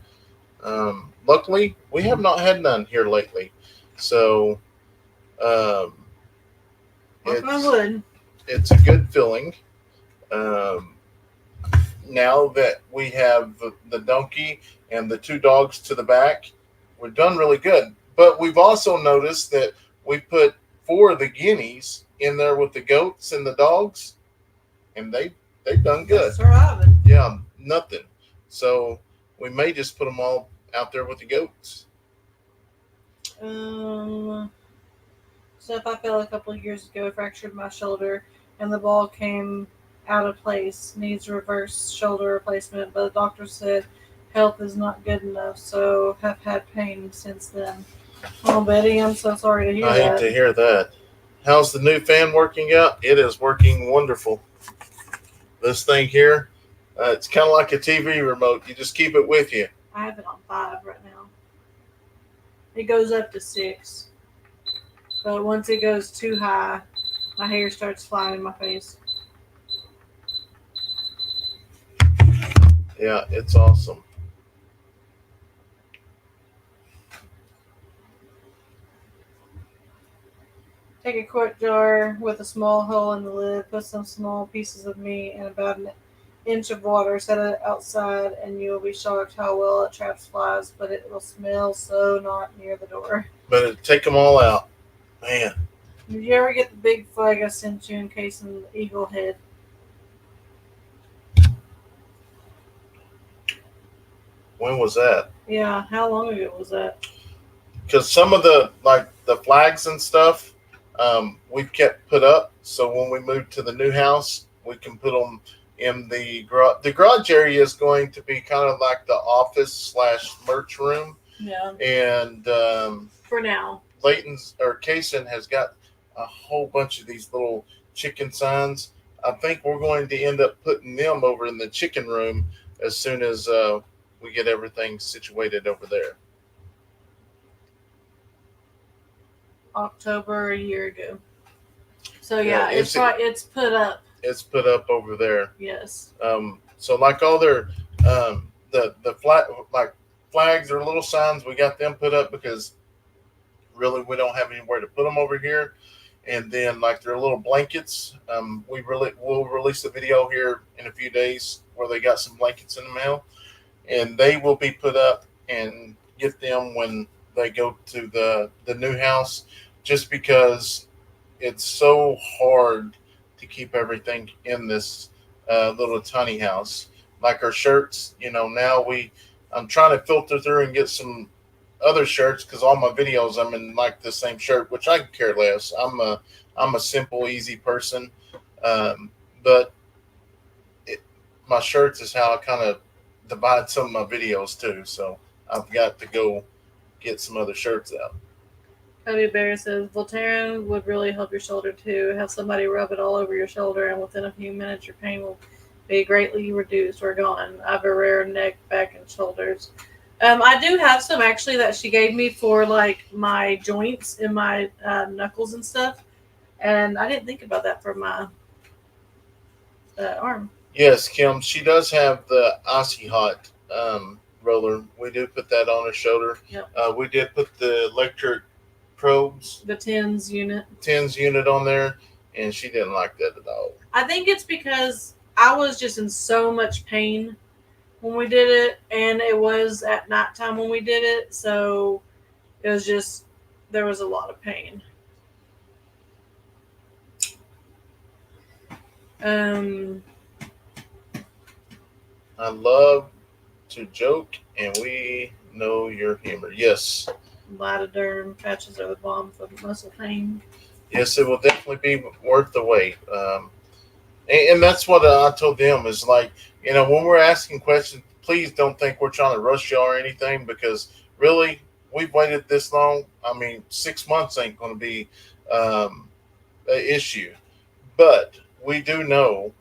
Luckily, we have not had none here lately. So it's a good feeling. Now that we have the donkey and the two dogs to the back, we're done really good. But we've also noticed that we put 4 of the guineas in there with the goats and the dogs, and they've done good. Surviving. Yeah, nothing. So we may just put them all out there with the goats. So if I fell a couple of years ago, fractured my shoulder, and the ball came out of place, needs reverse shoulder replacement, but the doctor said health is not good enough, so have had pain since then. Oh, Betty, I'm so sorry to hear that. I hate to hear that. How's the new fan working out? It is working wonderful. This thing here, it's kind of like a TV remote. You just keep it with you. I have it on 5 right now. It goes up to 6. But once it goes too high, my hair starts flying in my face. Yeah, it's awesome. Take a quart jar with a small hole in the lid, put some small pieces of meat and about an inch of water, set it outside, and you will be shocked how well it traps flies, but it will smell so not near the door. But take them all out. Man. Did you ever get the big flag I sent you in Kayson the eagle head? When was that? Yeah, how long ago was that? Because some of the flags and stuff we've kept put up, so when we move to the new house, we can put them in the garage. The garage area is going to be kind of like the office / merch room. Yeah. And for now, Leighton's or Kayson has got a whole bunch of these little chicken signs. I think we're going to end up putting them over in the chicken room as soon as we get everything situated over there. October a year ago. So yeah, it's put up. It's put up over there. Yes. So like all their the flags or little signs, we got them put up because really we don't have anywhere to put them over here. And then like their little blankets, we'll release a video here in a few days where they got some blankets in the mail, and they will be put up and get them when they go to the new house, just because it's so hard to keep everything in this little tiny house. Like our shirts, now I'm trying to filter through and get some other shirts because all my videos I'm in like the same shirt, which I can care less. I'm a simple, easy person, but my shirts is how I kind of divide some of my videos too. So I've got to go get some other shirts out. Cody Bear says Voltaren would really help your shoulder too. Have somebody rub it all over your shoulder, and within a few minutes your pain will be greatly reduced or gone. I have a rare neck, back, and shoulders. I do have some actually that she gave me for like my joints and my knuckles and stuff, and I didn't think about that for my arm. Yes, Kim, she does have the Icy Hot roller. We do put that on her shoulder. Yep. We did put the electric probes, The tens unit. on there, and she didn't like that at all. I think it's because I was just in so much pain when we did it, and it was at nighttime when we did it, so it was just, there was a lot of pain. I love to joke, and we know your humor. Yes. Lidoderm patches are the bomb for muscle pain. Yes, it will definitely be worth the wait. And that's what I told them is like, when we're asking questions, please don't think we're trying to rush y'all or anything, because really, we've waited this long. I mean, 6 months ain't going to be an issue. But we do know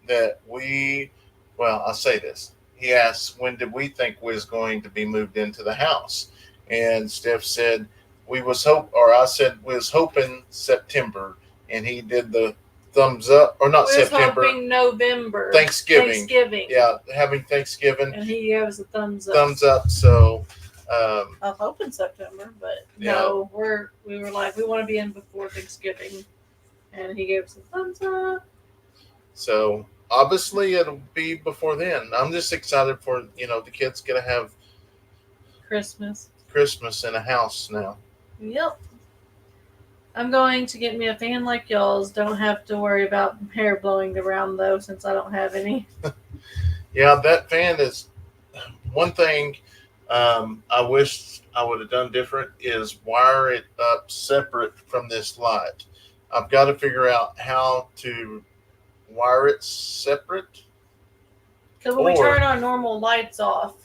that I'll say this. He asked, when did we think we was going to be moved into the house? And Steph said, I said we was hoping September, and he did the thumbs up, or not September. Hoping November. Thanksgiving. Yeah, having Thanksgiving. And he gave us a thumbs up. Thumbs up. So I was hoping September, but no, we were like, we want to be in before Thanksgiving, and he gave us a thumbs up. So obviously it'll be before then. I'm just excited for the kids gonna have Christmas in a house now. Yep. I'm going to get me a fan like y'all's. Don't have to worry about hair blowing around though, since I don't have any. Yeah, that fan is one thing. I wish I would have done different is wire it up separate from this light. I've got to figure out how to wire it separate. Because when we turn our normal lights off,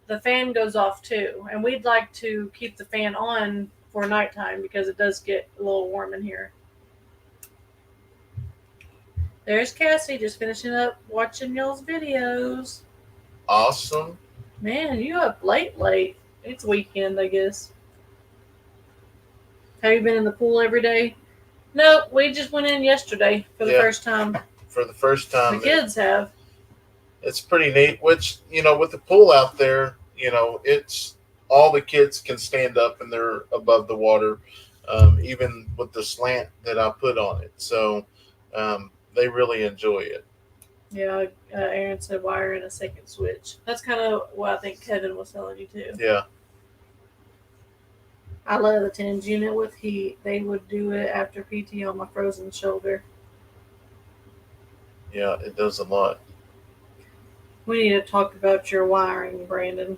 the fan goes off too. And we'd like to keep the fan on for nighttime because it does get a little warm in here. There's Cassie just finishing up watching y'all's videos. Awesome. Man, you up late. It's weekend, I guess. Have you been in the pool every day? No, we just went in yesterday for the first time. For the first time. The kids have. It's pretty neat, which, with the pool out there, it's all the kids can stand up and they're above the water, even with the slant that I put on it. So they really enjoy it. Yeah, Aaron said wire in a second switch. That's kind of what I think Kevin was telling you too. Yeah. I love the tens unit with heat. They would do it after PT on my frozen shoulder. Yeah, it does a lot. We need to talk about your wiring, Brandon.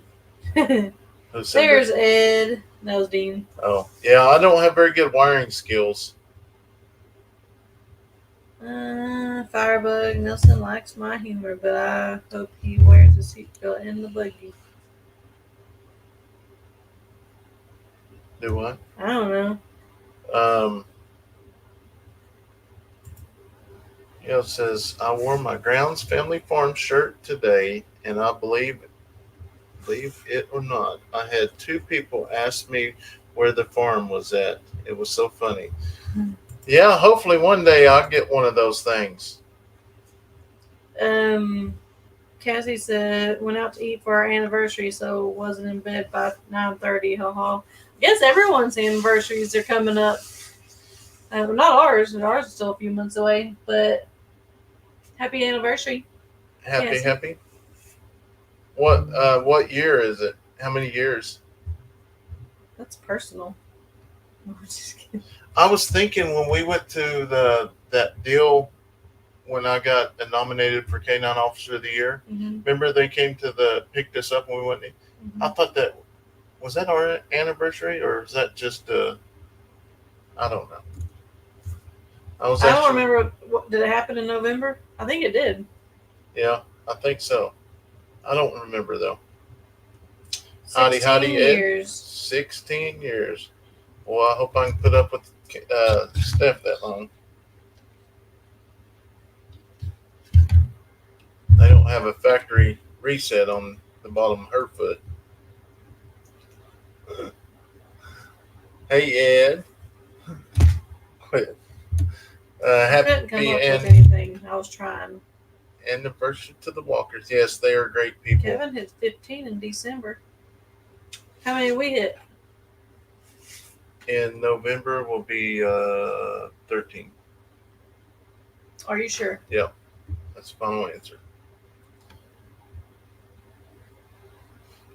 There's Ed. That was Dean. Oh, yeah, I don't have very good wiring skills. Firebug, Nelson likes my humor, but I hope he wears a seatbelt in the buggy. Do what? I don't know. It says, I wore my Grounds Family Farm shirt today, and I believe it or not, I had 2 people ask me where the farm was at. It was so funny. Yeah, hopefully one day I'll get one of those things. Cassie said, went out to eat for our anniversary, so wasn't in bed by 9:30. I guess everyone's anniversaries are coming up. Not ours. Ours is still a few months away, but happy anniversary. Happy. What year is it? How many years? That's personal. I'm just kidding. I was thinking when we went to that deal when I got nominated for K9 Officer of the Year. Mm-hmm. Remember they came picked us up when we went. Mm-hmm. I thought was that our anniversary, or is that just I don't know. I don't remember. Did it happen in November? I think it did. Yeah, I think so. I don't remember though. 16 years. 16 years. Well, I hope I can put up with Steph that long. They don't have a factory reset on the bottom of her foot. Hey, Ed. Quit. I couldn't come up with anything. I was trying. anniversary to the Walkers. Yes, they are great people. Kevin hit 15 in December. How many we hit? In November will be 13. Are you sure? Yep, that's the final answer.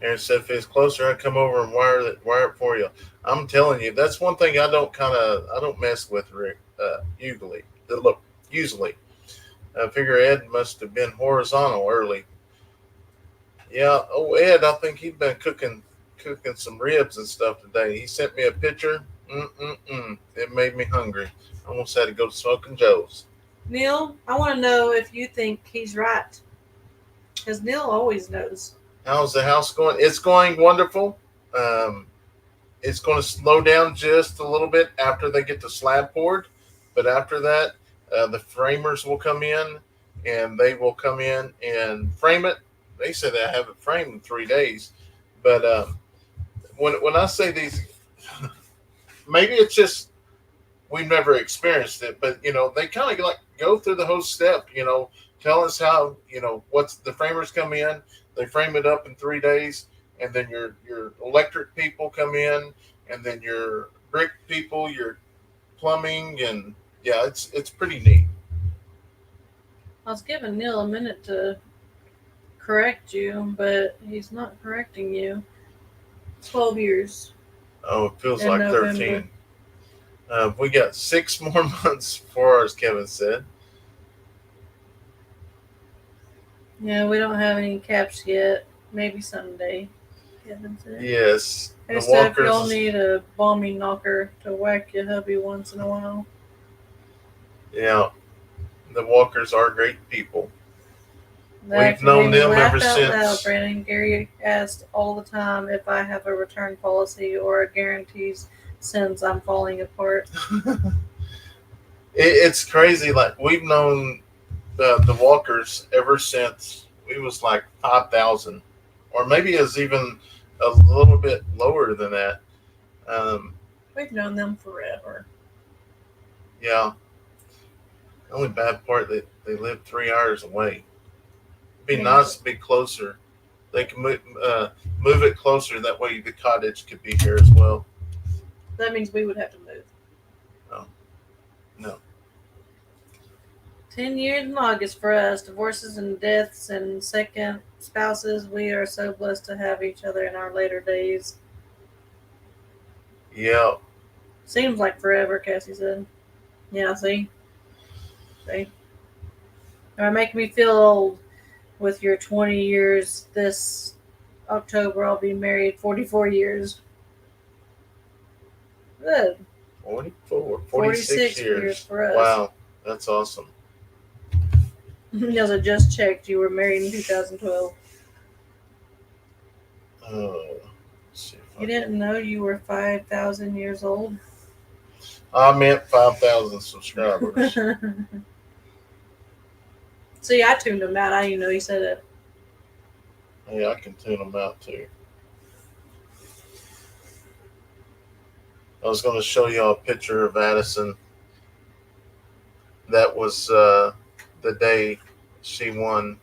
Aaron said, if it's closer, I'd come over and wire it for you. I'm telling you, that's one thing I don't mess with, Rick. Usually. I figure Ed must have been horizontal early. Yeah, Ed, I think he'd been cooking some ribs and stuff today. He sent me a picture. It made me hungry. I almost had to go to Smoking Joe's. Neil, I want to know if you think he's right. Because Neil always knows. How's the house going? It's going wonderful. It's going to slow down just a little bit after they get the slab poured. But after that, the framers will come in, and they will come in and frame it. They say they have it framed in 3 days. But when I say these, maybe it's just we've never experienced it. But, they kind of like go through the whole step, tell us how, what's the framers come in. They frame it up in 3 days, and then your electric people come in, and then your brick people, your plumbing, and yeah, it's pretty neat. I was giving Neil a minute to correct you, but he's not correcting you. 12 years. Oh, it feels in like November. 13. We got 6 more months for ours, Kevin said. Yeah, we don't have any caps yet. Maybe someday, Kevin said. Yes. Hey, Steph, y'all need a balmy knocker to whack your hubby once in a while. Yeah. The Walkers are great people. We've known them ever since. Loud, Brandon. Gary asked all the time if I have a return policy or a guarantees since I'm falling apart. It's crazy. Like, we've known the Walkers ever since we was like 5,000, or maybe it's even a little bit lower than that. We've known them forever. Yeah. The only bad part that they live 3 hours away. It'd be nice to be closer. They can move it closer. That way the cottage could be here as well. That means we would have to move. No. 10 years in August for us. Divorces and deaths and second spouses. We are so blessed to have each other in our later days. Yeah. Seems like forever, Cassie said. Yeah, see? You're making me feel old with your 20 years. This October, I'll be married 44 years. Good. 46 years for us. Wow, that's awesome. Because I just checked. You were married in 2012. You didn't know you were 5,000 years old? I meant 5,000 subscribers. See, I tuned them out. I didn't know you said it. Yeah, I can tune them out too. I was going to show y'all a picture of Addison. That was the day she won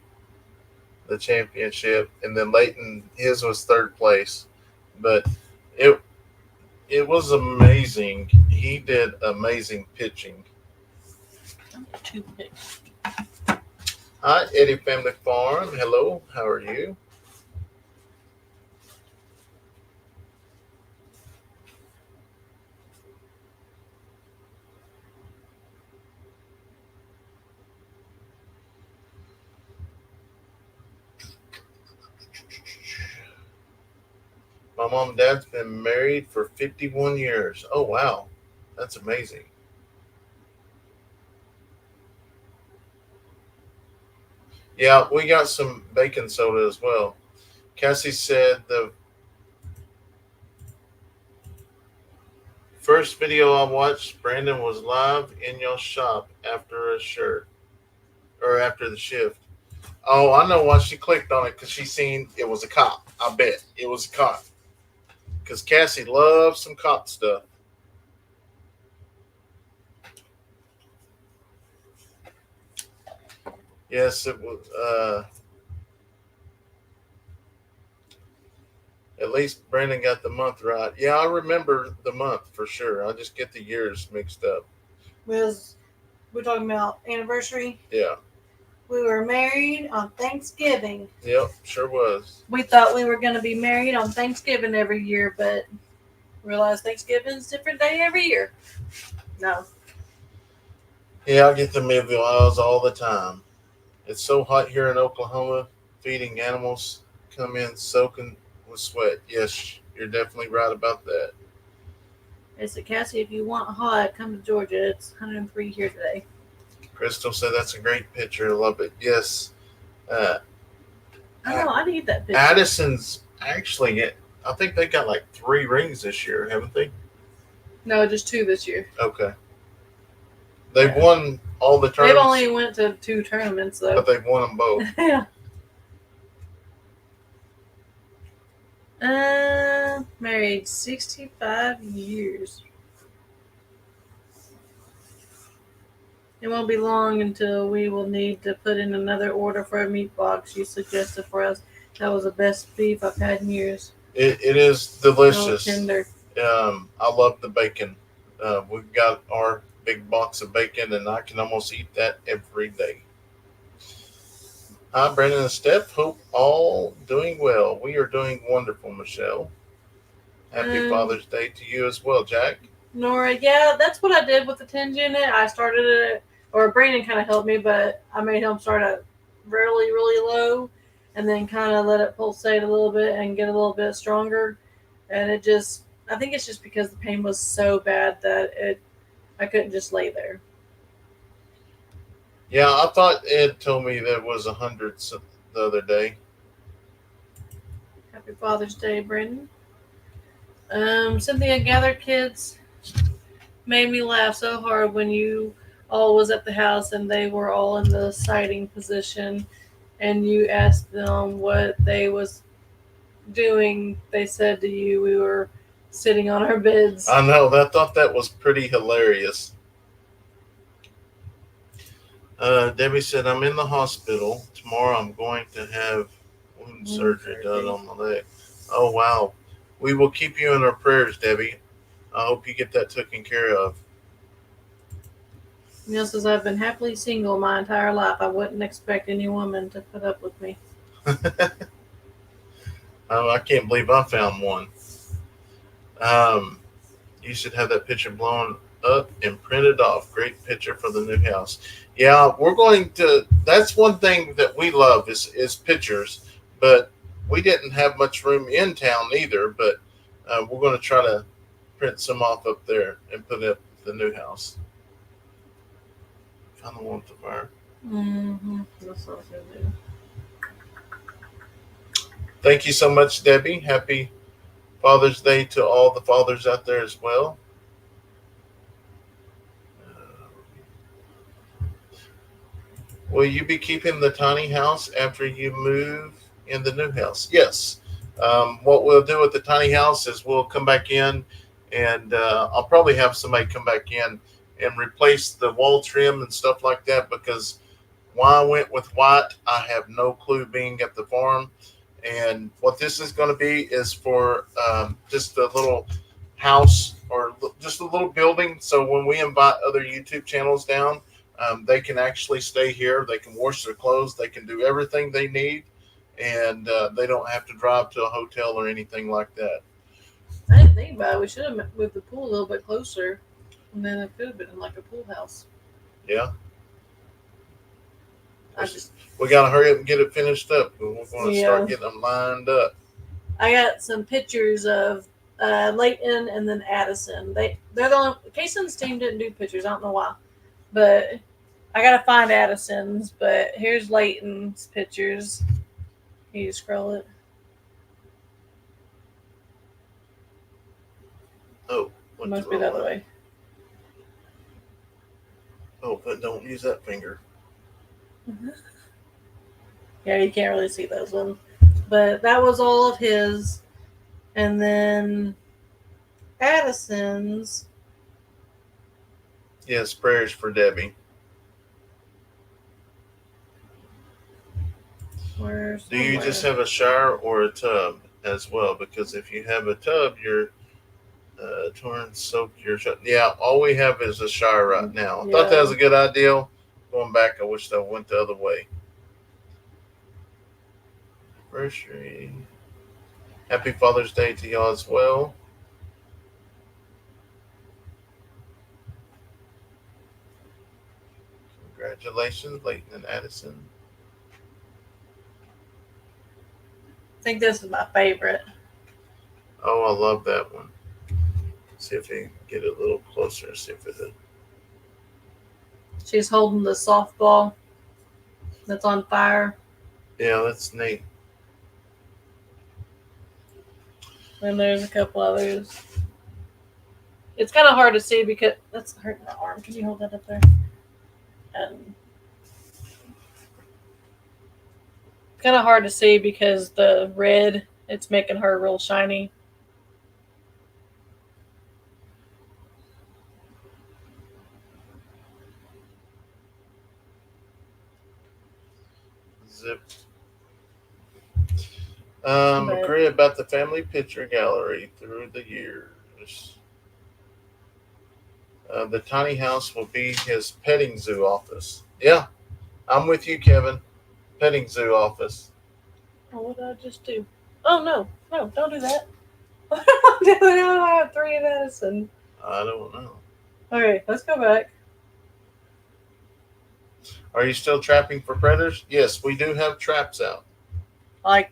the championship, and then Leighton, his was third place. But it was amazing. He did amazing pitching. Too big. Hi, Eddy Family Farm. Hello, how are you? My mom and dad's been married for 51 years. Oh, wow. That's amazing. Yeah, we got some baking soda as well. Cassie said the first video I watched, Brandon was live in your shop after the shift. Oh, I know why she clicked on it, because she seen it was a cop. I bet it was a cop. Because Cassie loves some cop stuff. Yes, it was. At least Brandon got the month right. Yeah, I remember the month for sure. I just get the years mixed up. Was we're talking about anniversary? Yeah. We were married on Thanksgiving. Yep. Sure was. We thought we were going to be married on Thanksgiving every year, but realized Thanksgiving's a different day every year. No. Yeah, I get the Midville Isles all the time. It's so hot here in Oklahoma. Feeding animals come in soaking with sweat. Yes, you're definitely right about that. I said, Cassie, if you want hot, come to Georgia. It's 103 here today. Crystal said that's a great picture. I love it. Yes. Uh, I know, I need that picture. Addison's actually, I think they got like 3 rings this year, haven't they? No, just 2 this year. Okay. They've won all the tournaments. They've only went to 2 tournaments, though. But they've won them both. Yeah. Married 65 years. It won't be long until we will need to put in another order for a meat box you suggested for us. That was the best beef I've had in years. It is delicious. So tender. I love the bacon. We've got our big box of bacon, and I can almost eat that every day. Hi, Brandon and Steph. Hope all doing well. We are doing wonderful, Michelle. Happy Father's Day to you as well, Jack. Nora, yeah, that's what I did with the 10 unit. I started it, or Brandon kind of helped me, but I made him start at really, really low and then kind of let it pulsate a little bit and get a little bit stronger. And it just, I think it's just because the pain was so bad that I couldn't just lay there. Yeah, I thought Ed told me that it was 100 the other day. Happy Father's Day, Brandon. Cynthia gathered kids. Made me laugh so hard when you all was at the house and they were all in the sighting position and you asked them what they was doing. They said to you we were sitting on our beds. I know. I thought that was pretty hilarious. Debbie said, I'm in the hospital. Tomorrow I'm going to have wound surgery done on my leg. Oh, wow. We will keep you in our prayers, Debbie. I hope you get that taken care of. Neil says, I've been happily single my entire life. I wouldn't expect any woman to put up with me. I can't believe I found one. You should have that picture blown up and printed off. Great picture for the new house. Yeah, we're going to. That's one thing that we love is pictures, but we didn't have much room in town either. But we're going to try to print some off up there and put up the new house. Kind of want the fire. Mm-hmm. That's what I was going to do. Thank you so much, Debbie. Happy Father's Day to all the fathers out there as well. Will you be keeping the tiny house after you move in the new house? Yes. What we'll do with the tiny house is we'll come back in and I'll probably have somebody come back in and replace the wall trim and stuff like that, because why I went with white, I have no clue, being at the farm. And what this is going to be is for just a little house or just a little building. So when we invite other YouTube channels down, they can actually stay here. They can wash their clothes. They can do everything they need. And they don't have to drive to a hotel or anything like that. I didn't think about it. We should have moved the pool a little bit closer. And then it could have been like a pool house. Yeah. We got to hurry up and get it finished up. We're going to start getting them lined up. I got some pictures of Leighton and then Addison. They're the only, Kayson's team didn't do pictures. I don't know why. But I got to find Addison's. But here's Leighton's pictures. Can you scroll it? Oh. It must be the other way. Oh, but don't use that finger. Mm-hmm. Yeah, you can't really see those ones. But that was all of his. And then Addison's. Yes, prayers for Debbie. Do you just have a shower or a tub as well? Because if you have a tub, your torn soak your yeah. All we have is a shower right now. I thought that was a good idea. Going back, I wish I went the other way. Anniversary. Happy Father's Day to y'all as well. Congratulations, Leighton and Addison. I think this is my favorite. Oh, I love that one. See if we can get it a little closer. See if it. She's holding the softball that's on fire. Yeah, that's neat. And there's a couple others. It's kind of hard to see because that's hurting my arm. Can you hold that up there? Kind of hard to see because the red, it's making her real shiny. Zip. Agree about the family picture gallery through the years. The tiny house will be his petting zoo office. Yeah, I'm with you, Kevin. Petting zoo office. Oh, what did I just do? Oh, no, don't do that. What am I doing? I have 3 in Addison. I don't know. Okay, let's go back. Are you still trapping for predators? Yes, we do have traps out.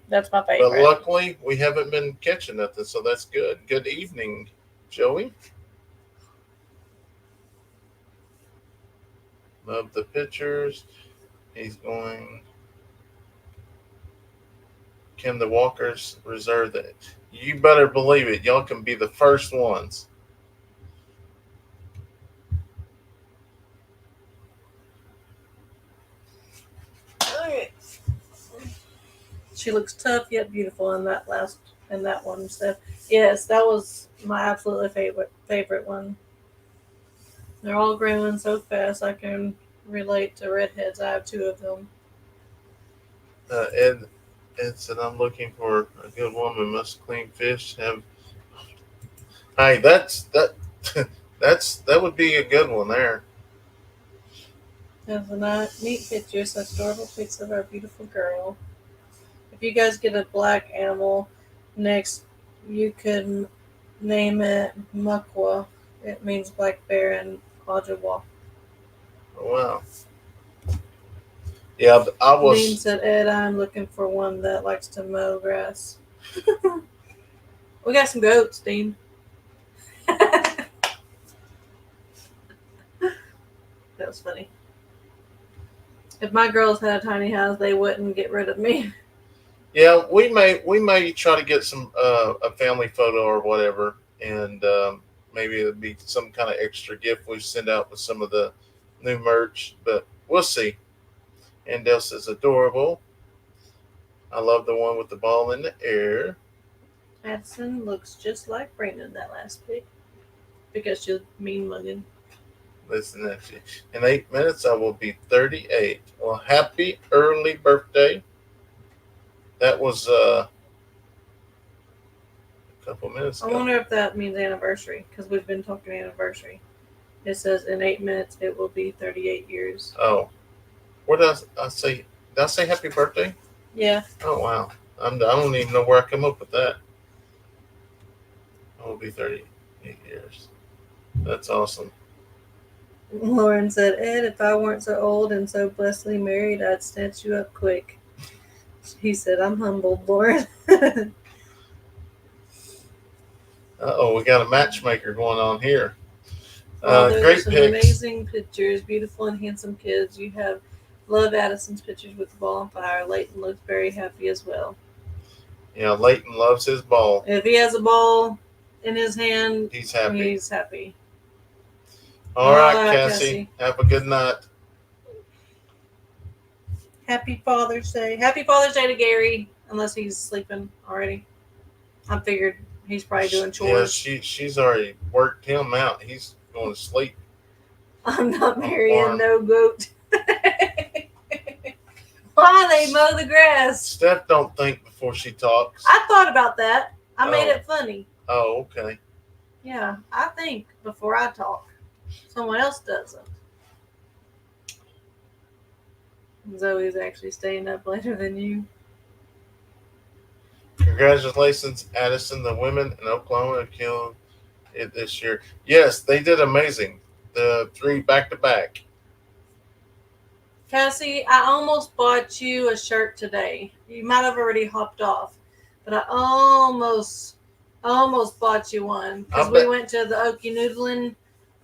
That's my favorite. But luckily, we haven't been catching nothing, so that's good. Good evening, Joey. Love the pictures. He's going. Can the walkers reserve that? You better believe it. Y'all can be the first ones. Okay. She looks tough yet beautiful in that one stuff. Yes, that was my absolutely favorite one. They're all growing so fast. I can relate to redheads. I have 2 of them. Ed said, "I'm looking for a good woman. Must clean fish. Hey, that would be a good one there." That's a neat picture. Such adorable pics of our beautiful girl. If you guys get a black animal next, you could name it Mukwa. It means black bear in Ojibwa. Oh, wow. Yeah, I was. Dean said, Ed, I'm looking for one that likes to mow grass. We got some goats, Dean. That was funny. If my girls had a tiny house, they wouldn't get rid of me. Yeah, we may try to get some a family photo or whatever, and maybe it'd be some kind of extra gift we send out with some of the new merch, but we'll see. And Dale says, adorable. I love the one with the ball in the air. Addison looks just like Brandon that last pic because she's mean mugging. Listen at you. In 8 minutes, I will be 38. Well, happy early birthday. That was a couple minutes ago. I wonder if that means anniversary because we've been talking anniversary. It says in 8 minutes it will be 38 years. Oh, what did I say? Did I say happy birthday? Yeah. Oh, wow. I don't even know where I come up with that. I will be 38 years. That's awesome. Lauren said, Ed, if I weren't so old and so blessedly married, I'd snatch you up quick. He said, I'm humbled, Lauren. Uh-oh, we got a matchmaker going on here. Great some pics. Amazing pictures, beautiful and handsome kids. You have love Addison's pictures with the ball on fire. Leighton looks very happy as well. Yeah, Leighton loves his ball. If he has a ball in his hand, he's happy. All right, Cassie. Have a good night. Happy Father's Day. Happy Father's Day to Gary, unless he's sleeping already. I figured he's probably doing chores. Yeah, she's already worked him out. He's going to sleep. I'm not marrying no goat. Why they mow the grass? Steph don't think before she talks. I thought about that. I made Oh. it funny. Oh, okay. Yeah, I think before I talk. Someone else doesn't. Zoe's actually staying up later than you. Congratulations, Addison. The women in Oklahoma have killed it this year. Yes, they did amazing. The 3 back to back. Cassie, I almost bought you a shirt today. You might have already hopped off, but I almost bought you one because we went to the Okie Noodling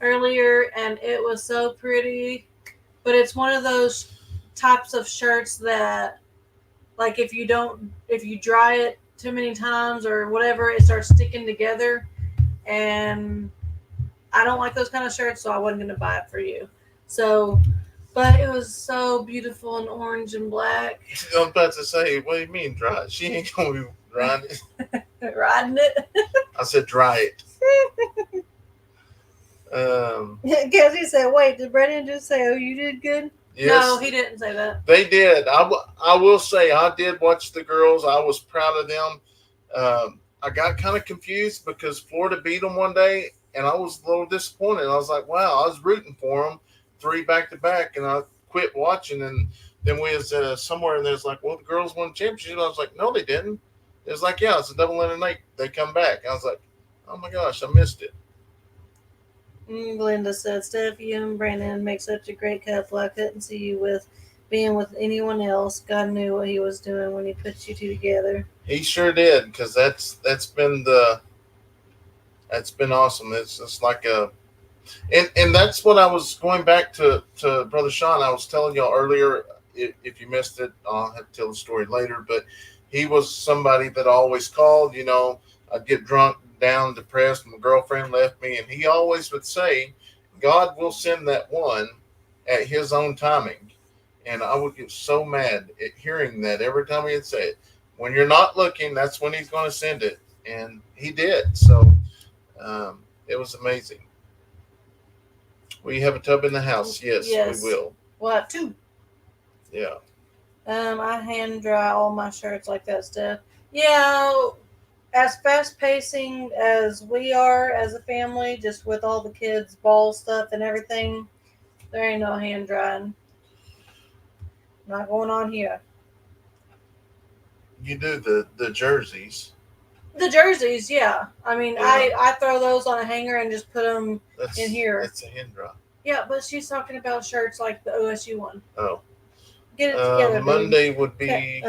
earlier and it was so pretty. But it's one of those types of shirts that, like, if you dry it too many times or whatever, it starts sticking together. And I don't like those kind of shirts, so I wasn't going to buy it for you. So, but it was so beautiful in orange and black. I was about to say, what do you mean dry? She ain't going to be riding it. Riding it? I said dry it. Cassie said, wait, did Brendan just say, oh, you did good? Yes, no, he didn't say that. They did. I will say, I did watch the girls. I was proud of them. I got kind of confused because Florida beat them one day, and I was a little disappointed. I was like, wow, I was rooting for them 3 back to back, and I quit watching. And then we was somewhere, and there's like, well, the girls won the championship. I was like, no, they didn't. It was like, yeah, it's a double in a night. They come back. I was like, oh my gosh, I missed it. Glenda said, Steph, you and Brandon make such a great couple. I couldn't see you being with anyone else. God knew what he was doing when he put you two together. He sure did, because that's been awesome. It's just like and that's what I was going back to Brother Sean. I was telling y'all earlier. If you missed it, I'll have to tell the story later. But he was somebody that I always called. I'd get drunk, down, depressed, my girlfriend left me, and he always would say, God will send that one at his own timing. And I would get so mad at hearing that every time he'd say it. When you're not looking, that's when he's going to send it. And he did. So it was amazing. Will you have a tub in the house? Yes. We will. We'll have 2. Yeah. I hand dry all my shirts like that stuff. Yeah, as fast pacing as we are as a family, just with all the kids' ball stuff and everything, there ain't no hand drying. Not going on here. You do the jerseys. The jerseys, yeah. I mean, yeah. I throw those on a hanger and just put them in here. It's a hand dry. Yeah, but she's talking about shirts like the OSU one. Oh. Get it together. Monday would be.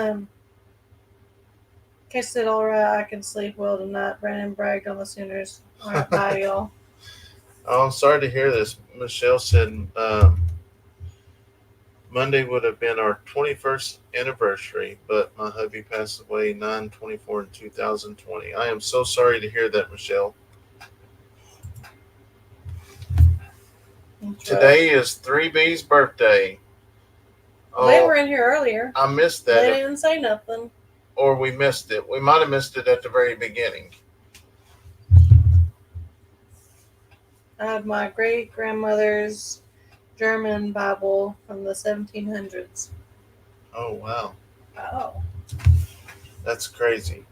Catch said, all right, I can sleep well tonight. Brandon bragged on the Sooners. All right, bye, y'all. Oh, I'm sorry to hear this. Michelle said Monday would have been our 21st anniversary, but my hubby passed away 9/24 in 2020. I am so sorry to hear that, Michelle. Today is 3B's birthday. Oh, they were in here earlier. I missed that. They didn't say nothing. Or we missed it. We might have missed it at the very beginning. I have my great-grandmother's German Bible from the 1700s. Oh, wow. Oh. That's crazy.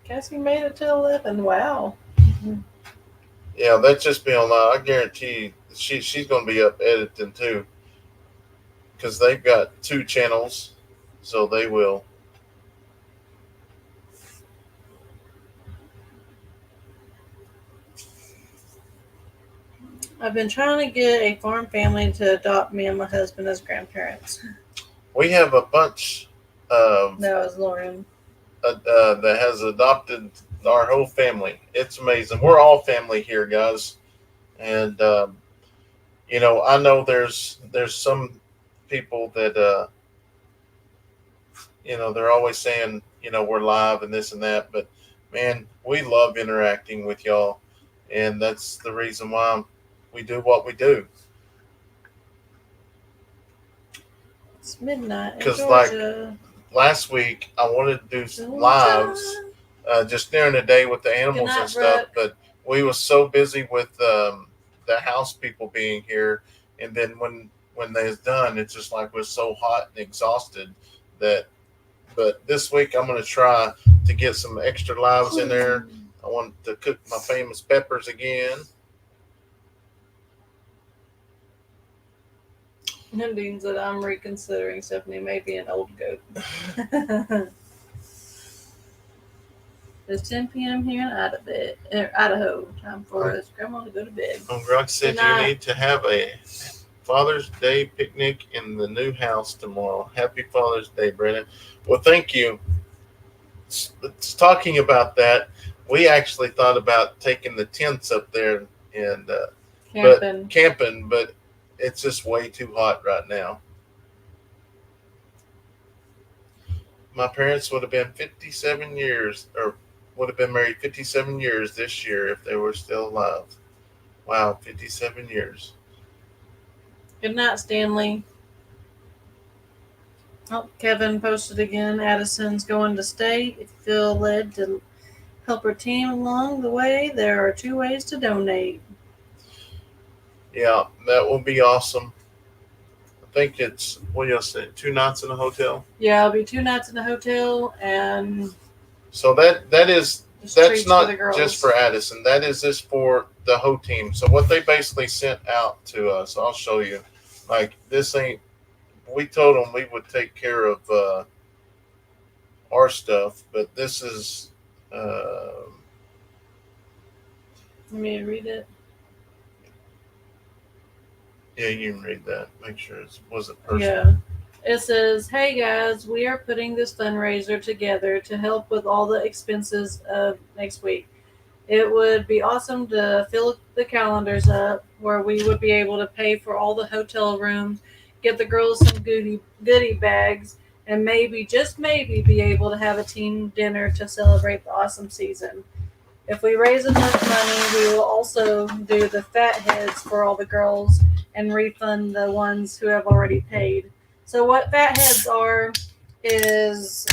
Cassie made it to 11. Wow. Yeah, that's just be online. I guarantee you, she's going to be up editing too. Because they've got 2 channels, so they will. I've been trying to get a farm family to adopt me and my husband as grandparents. We have a bunch of... No, it's Lauren. That has adopted our whole family. It's amazing. We're all family here, guys. And, I know there's some people that, they're always saying, we're live and this and that. But, man, we love interacting with y'all. And that's the reason why we do what we do. It's midnight. Because, like, last week, I wanted to do some lives just during the day with the animals and stuff. But we was so busy with the house people being here and then when they was done, it's just like we're so hot and exhausted that. But this week I'm gonna try to get some extra lives in there. I want to cook my famous peppers again. It means that I'm reconsidering Stephanie may be an old goat. It's 10 p.m. here in Idaho. Time for us grandma to go to bed. Greg said you need to have a Father's Day picnic in the new house tomorrow. Happy Father's Day, Brennan. Well, thank you. It's talking about that. We actually thought about taking the tents up there and camping, but it's just way too hot right now. My parents would have been 57 years, or would have been married 57 years this year if they were still alive. Wow, 57 years. Good night, Stanley. Oh, Kevin posted again. Addison's going to stay. If you feel led to help her team along the way, there are 2 ways to donate. Yeah, that will be awesome. I think it's, what do you say, 2 nights in a hotel? Yeah, it'll be 2 nights in a hotel, and so that's not just for Addison. That is just for the whole team. So what they basically sent out to us, I'll show you. Like, this ain't, we told them we would take care of our stuff, but this is. Let me read it. Yeah, you can read that. Make sure it wasn't personal. Yeah. It says, "Hey guys, we are putting this fundraiser together to help with all the expenses of next week. It would be awesome to fill the calendars up where we would be able to pay for all the hotel rooms, get the girls some goodie bags, and maybe, just maybe, be able to have a team dinner to celebrate the awesome season. If we raise enough money, we will also do the fat heads for all the girls and refund the ones who have already paid." So what fat heads are is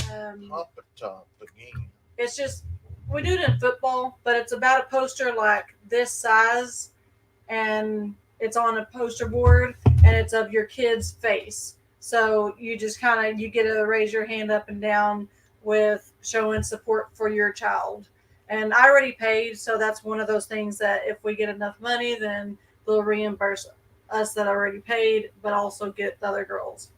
Top again. It's just, we do it in football, but it's about a poster like this size, and it's on a poster board, and it's of your kid's face. So you just you get to raise your hand up and down with showing support for your child. And I already paid, so that's one of those things that if we get enough money, then they'll reimburse us that already paid, but also get the other girls.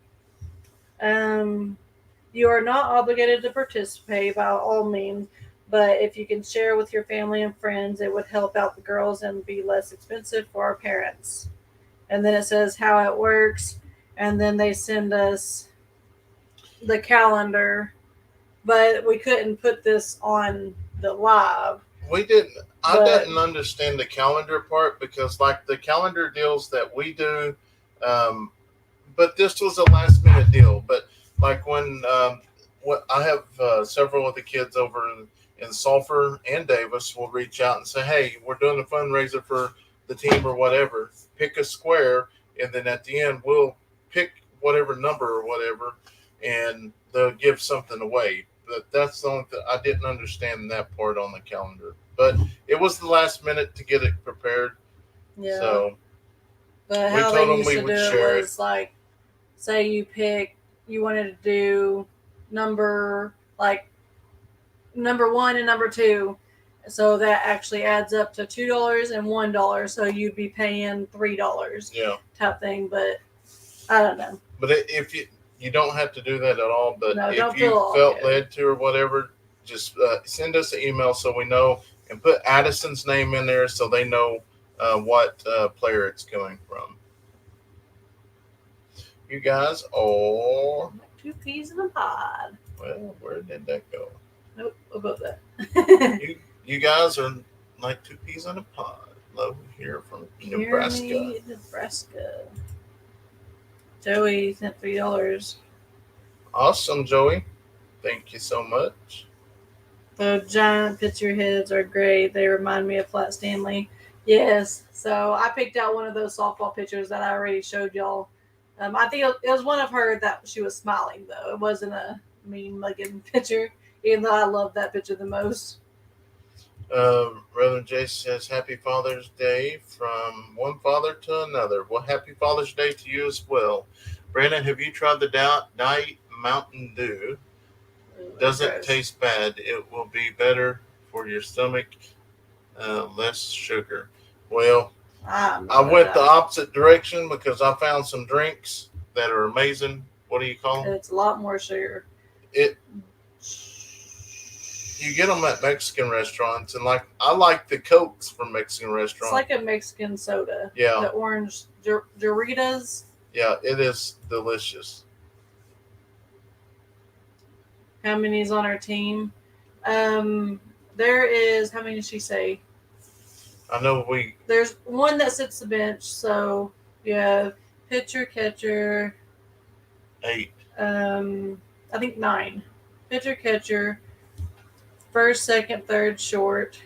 You are not obligated to participate by all means, but if you can share with your family and friends, it would help out the girls and be less expensive for our parents. And then it says how it works, and then they send us the calendar, but we couldn't put this on the live. We didn't. I didn't understand the calendar part because, like, the calendar deals that we do, but this was a last minute deal. But like when what I have several of the kids over in Sulphur and Davis will reach out and say, "Hey, we're doing a fundraiser for the team or whatever. Pick a square, and then at the end we'll pick whatever number or whatever, and they'll give something away." But that's the only thing I didn't understand, that part on the calendar. But it was the last minute to get it prepared. Yeah. So but how they used to do it was like, say you wanted to do number 1 and number 2. So that actually adds up to $2 and $1. So you'd be paying $3. Yeah. Type thing. But I don't know. But if you don't have to do that at all. But no, if you felt led to or whatever, just send us an email so we know, and put Addison's name in there so they know what player it's coming from. You guys are like 2 peas in a pod. Well, where did that go? Nope, above that. you guys are like 2 peas in a pod. Love here from Nebraska. Nebraska. Joey sent $3. Awesome, Joey. Thank you so much. The giant picture heads are great. They remind me of Flat Stanley. Yes. So I picked out one of those softball pictures that I already showed y'all. I think it was one of her that she was smiling, though. It wasn't a mean-looking picture, even though I love that picture the most. Reverend Jason says, Happy Father's Day from one father to another. Well, happy Father's Day to you as well. Brandon, have you tried the Diet Mountain Dew? Ooh, Doesn't gross. taste bad. It will be better for your stomach, less sugar. Well, I'm I not a went the diet. opposite direction because I found some drinks that are amazing. What do you call them? It's a lot more sugar. It You get them at Mexican restaurants, and like I like the Cokes from Mexican It's restaurants. like a Mexican soda. Yeah, The orange Doritos. yeah, it is delicious. How many's on our team? There is, how many did she say? I know we There's one that sits the bench. So you have pitcher, catcher. ate. I think 9. Pitcher, catcher, first, second, third, short.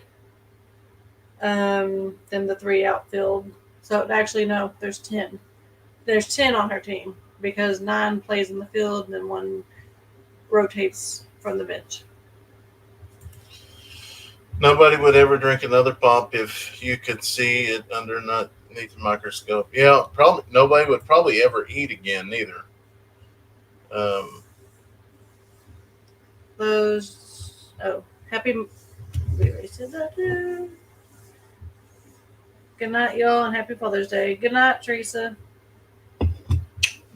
Then the 3 outfield. So actually, no, there's 10. There's 10 on her team because 9 plays in the field and then 1 rotates from the bench. Nobody would ever drink another pop if you could see it underneath the microscope. Yeah, probably nobody would probably ever eat again neither. Um, Those. Oh, happy. We already said that too. Good night, y'all, and happy Father's Day. Good night, Teresa.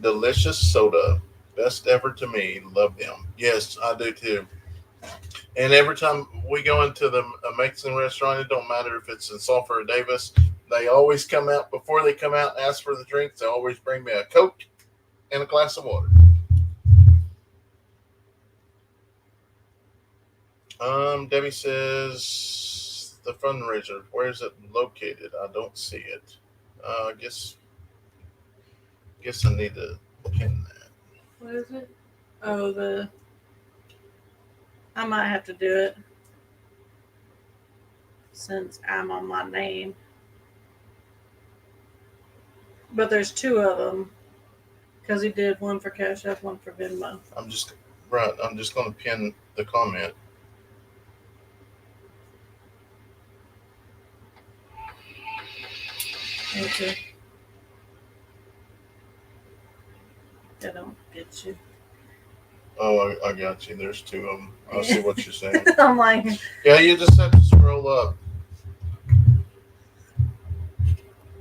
Delicious soda, best ever to me. Love them. Yes, I do too. And every time we go into the Mexican restaurant, it don't matter if it's in Sulphur or Davis, they always come out before they come out and ask for the drinks. They always bring me a Coke and a glass of water. Debbie says the fundraiser. Where is it located? I don't see it. Guess I need to pin that. What is it? Oh, I might have to do it since I'm on my name. But there's 2 of them because he did one for Cash App, one for Venmo. I'm just going to pin the comment. Okay. I don't get you. Oh, I got you. There's 2 of them. I see what you're saying. I'm like, Yeah, you just have to scroll up.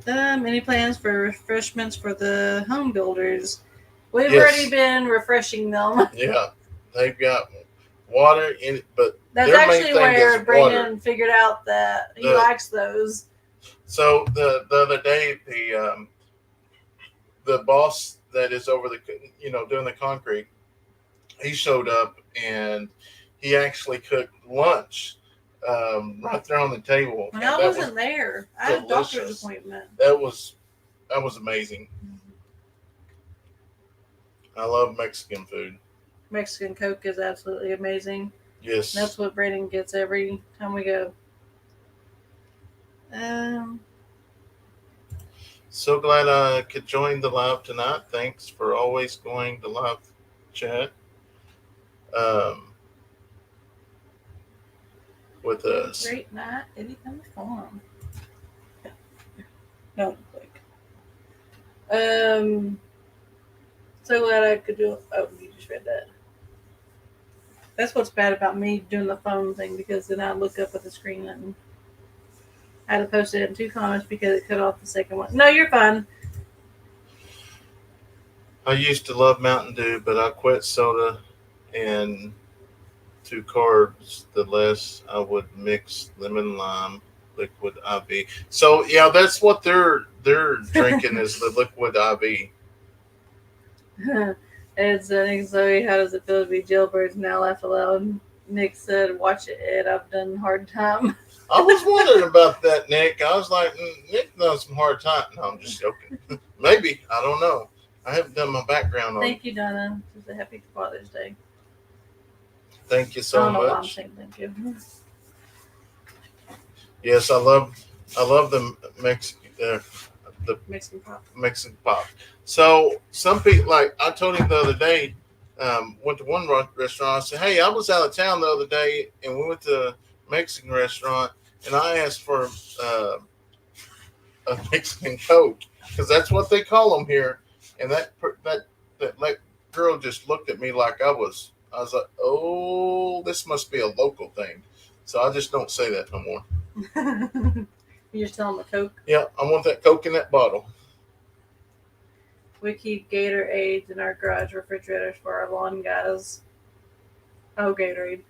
any plans for refreshments for the home builders? We've Yes. already been refreshing them. Yeah, they've got water in it, but That's their main actually thing where is Brandon water. figured out that he likes those. So the other day, the boss that is over the doing the concrete, he showed up and he actually cooked lunch right there on the table. When I wasn't there, I had a doctor's appointment. That was amazing. I love Mexican food. Mexican Coke is absolutely amazing. Yes. That's what Brandon gets every time we go. So glad I could join the live tonight. Thanks for always going to live chat with us. Great night, Eddy Family Farm. Don't click. So glad I could do. Oh, you just read that. That's what's bad about me doing the phone thing because then I look up at the screen and I had to post it in 2 comments because it cut off the second one. No, you're fine. I used to love Mountain Dew, but I quit soda and 2 carbs. The less I would mix lemon lime liquid IV. So yeah, that's what they're drinking is the liquid IV. Ed said, Zoe, how does it feel to be jailbirds? Now laugh aloud. Nick said, watch it, Ed. I've done hard time. I was wondering about that, Nick. I was like, Nick done some hard time. No, I'm just joking. Maybe. I don't know. I haven't done my background on it. Thank you, Donna. It's a happy Father's Day. Thank you so I don't know much. why I'm saying thank you. Yes, I love the Mexican pop. Mexican pop. So some people, like I told him the other day, went to one restaurant. I said, "Hey, I was out of town the other day, and we went to Mexican restaurant, and I asked for a Mexican Coke because that's what they call them here. And that girl just looked at me like I was like, oh, this must be a local thing. So I just don't say that no more. You just tell them a Coke. Yeah, I want that Coke in that bottle. We keep Gatorades in our garage refrigerators for our lawn guys. Oh, Gatorade.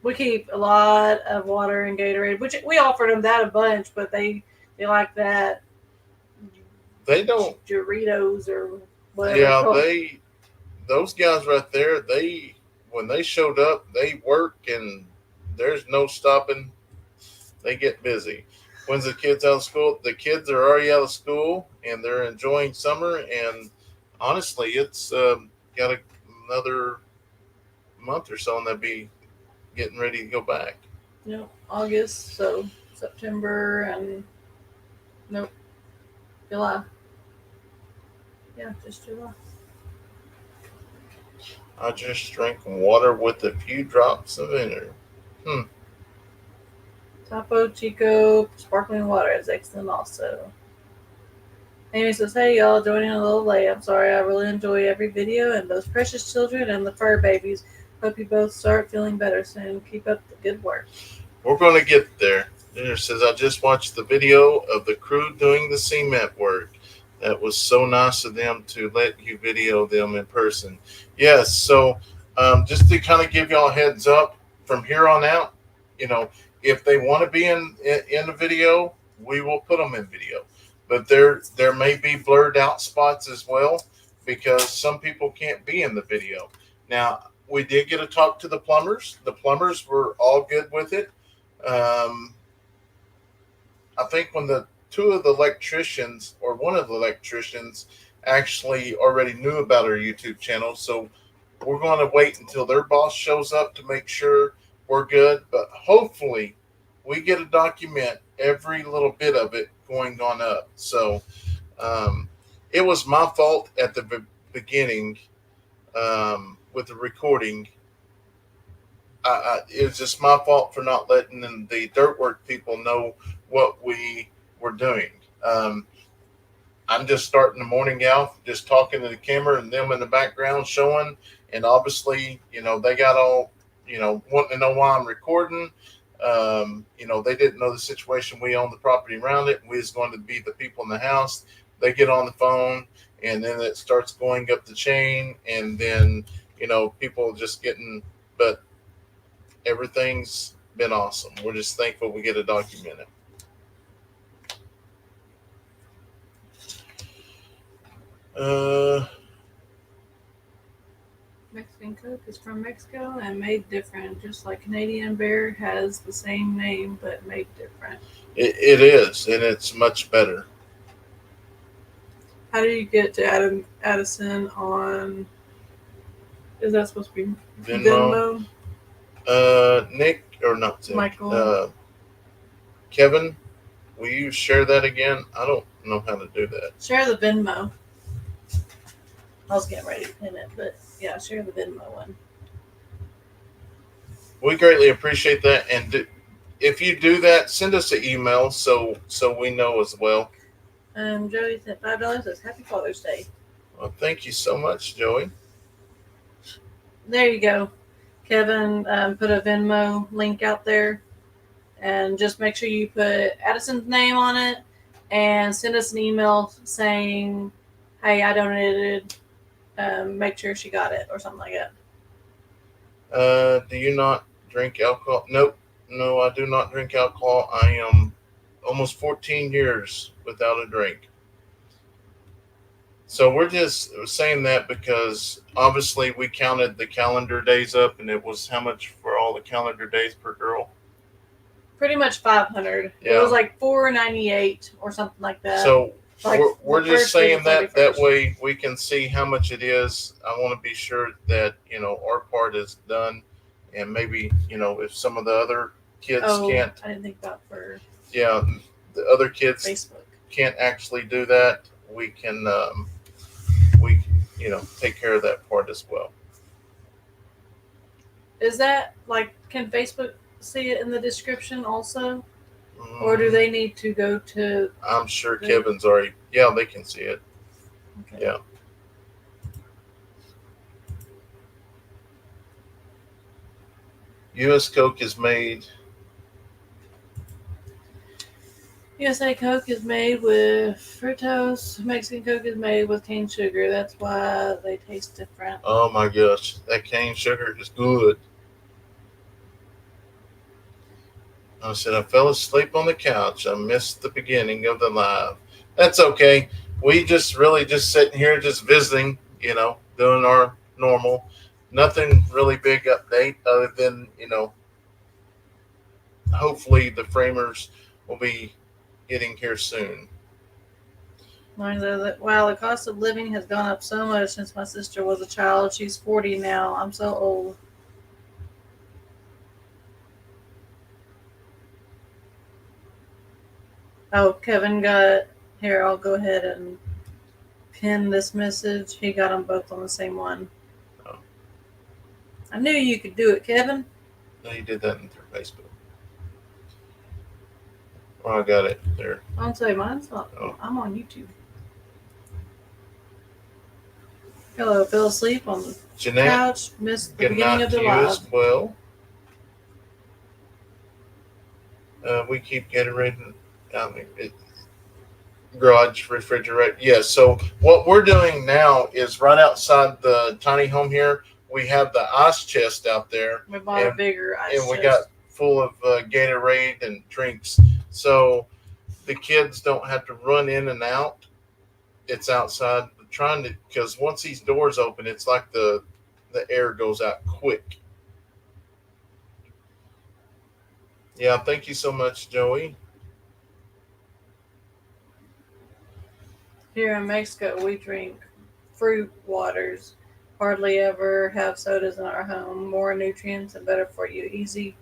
We keep a lot of water and Gatorade, which we offered them that a bunch, but they like that. They don't. Doritos or whatever. Yeah, those guys right there. When they showed up, they work and there's no stopping. They get busy. When's the kids out of school? The kids are already out of school and they're enjoying summer. And honestly, it's got another month or so, and they'll be getting ready to go back. Yep, August, so September and nope, July. Yeah, just July. I just drank water with a few drops of vinegar. Topo Chico sparkling water is excellent also. Amy says, hey y'all, joining a little late. I'm sorry, I really enjoy every video and those precious children and the fur babies. Hope you both start feeling better soon. Keep up the good work. We're going to get there. It says, I just watched the video of the crew doing the cement work. That was so nice of them to let you video them in person. Yes, so just to kind of give y'all a heads up, from here on out, if they want to be in the video, we will put them in video. But there may be blurred out spots as well because some people can't be in the video. Now, we did get to talk to the plumbers. The plumbers were all good with it. I think when one of the electricians actually already knew about our YouTube channel. So we're going to wait until their boss shows up to make sure we're good. But hopefully we get to document every little bit of it going on up. So it was my fault at the beginning with the recording. It was just my fault for not letting the dirt work people know what we were doing. I'm just starting the morning out, just talking to the camera and them in the background showing. And obviously, they got all, wanting to know why I'm recording. They didn't know the situation. We own the property around it. We was going to be the people in the house. They get on the phone and then it starts going up the chain. And then, people just but everything's been awesome. We're just thankful we get to document it. Mexican Coke is from Mexico and made different, just like Canadian Bear has the same name but made different. It is, and it's much better. How do you get to Addison on? Is that supposed to be Venmo? Nick or not? Nick, Michael. Kevin, will you share that again? I don't know how to do that. Share the Venmo. I was getting ready to pin it, but yeah, share the Venmo one. We greatly appreciate that, and if you do that, send us an email so we know as well. Joey sent $5. Says Happy Father's Day. Well, thank you so much, Joey. There you go. Kevin put a Venmo link out there, and just make sure you put Addison's name on it and send us an email saying, hey, I donated. Make sure she got it or something like that. Do you not drink alcohol? Nope. No, I do not drink alcohol. I am almost 14 years without a drink. So we're just saying that because obviously we counted the calendar days up, and it was how much for all the calendar days per girl? Pretty much 500. Yeah. It was like $4.98 or something like that. So like we're just saying that way we can see how much it is. I want to be sure that our part is done, and maybe if some of the other kids can't. I didn't think about for. Yeah, the other kids Facebook can't actually do that. We can take care of that part as well. Is that like, can Facebook see it in the description also? Or do they need to go to? I'm sure Kevin's already. Yeah, they can see it. Okay. Yeah. U.S. Coke is made. USA Coke is made with fructose. Mexican Coke is made with cane sugar. That's why they taste different. Oh my gosh, that cane sugar is good. I said I fell asleep on the couch. I missed the beginning of the live. That's okay. We just really just sitting here, just visiting. Doing our normal. Nothing really big update other than hopefully the framers will be getting here soon. Mine says that, wow, the cost of living has gone up so much since my sister was a child. She's 40 now. I'm so old. Oh, Kevin got, here, I'll go ahead and pin this message. He got them both on the same one. Oh. I knew you could do it, Kevin. No, you did that through Facebook. Oh, I got it there. I'll tell you, mine's not. Oh. I'm on YouTube. Hello, fell asleep on the Jeanette, couch. Missed the good beginning night of the to you live. as well. We keep Gatorade down there. Garage refrigerator. Yeah. So what we're doing now is right outside the tiny home here. We have the ice chest out there. We bought a bigger ice and we chest. got full of Gatorade and drinks, so the kids don't have to run in and out. It's outside, trying to, because once these doors open, it's like the air goes out quick. Yeah, thank you so much, Joey. Here in Mexico, we drink fruit waters. Hardly ever have sodas in our home. More nutrients and better for you. Easy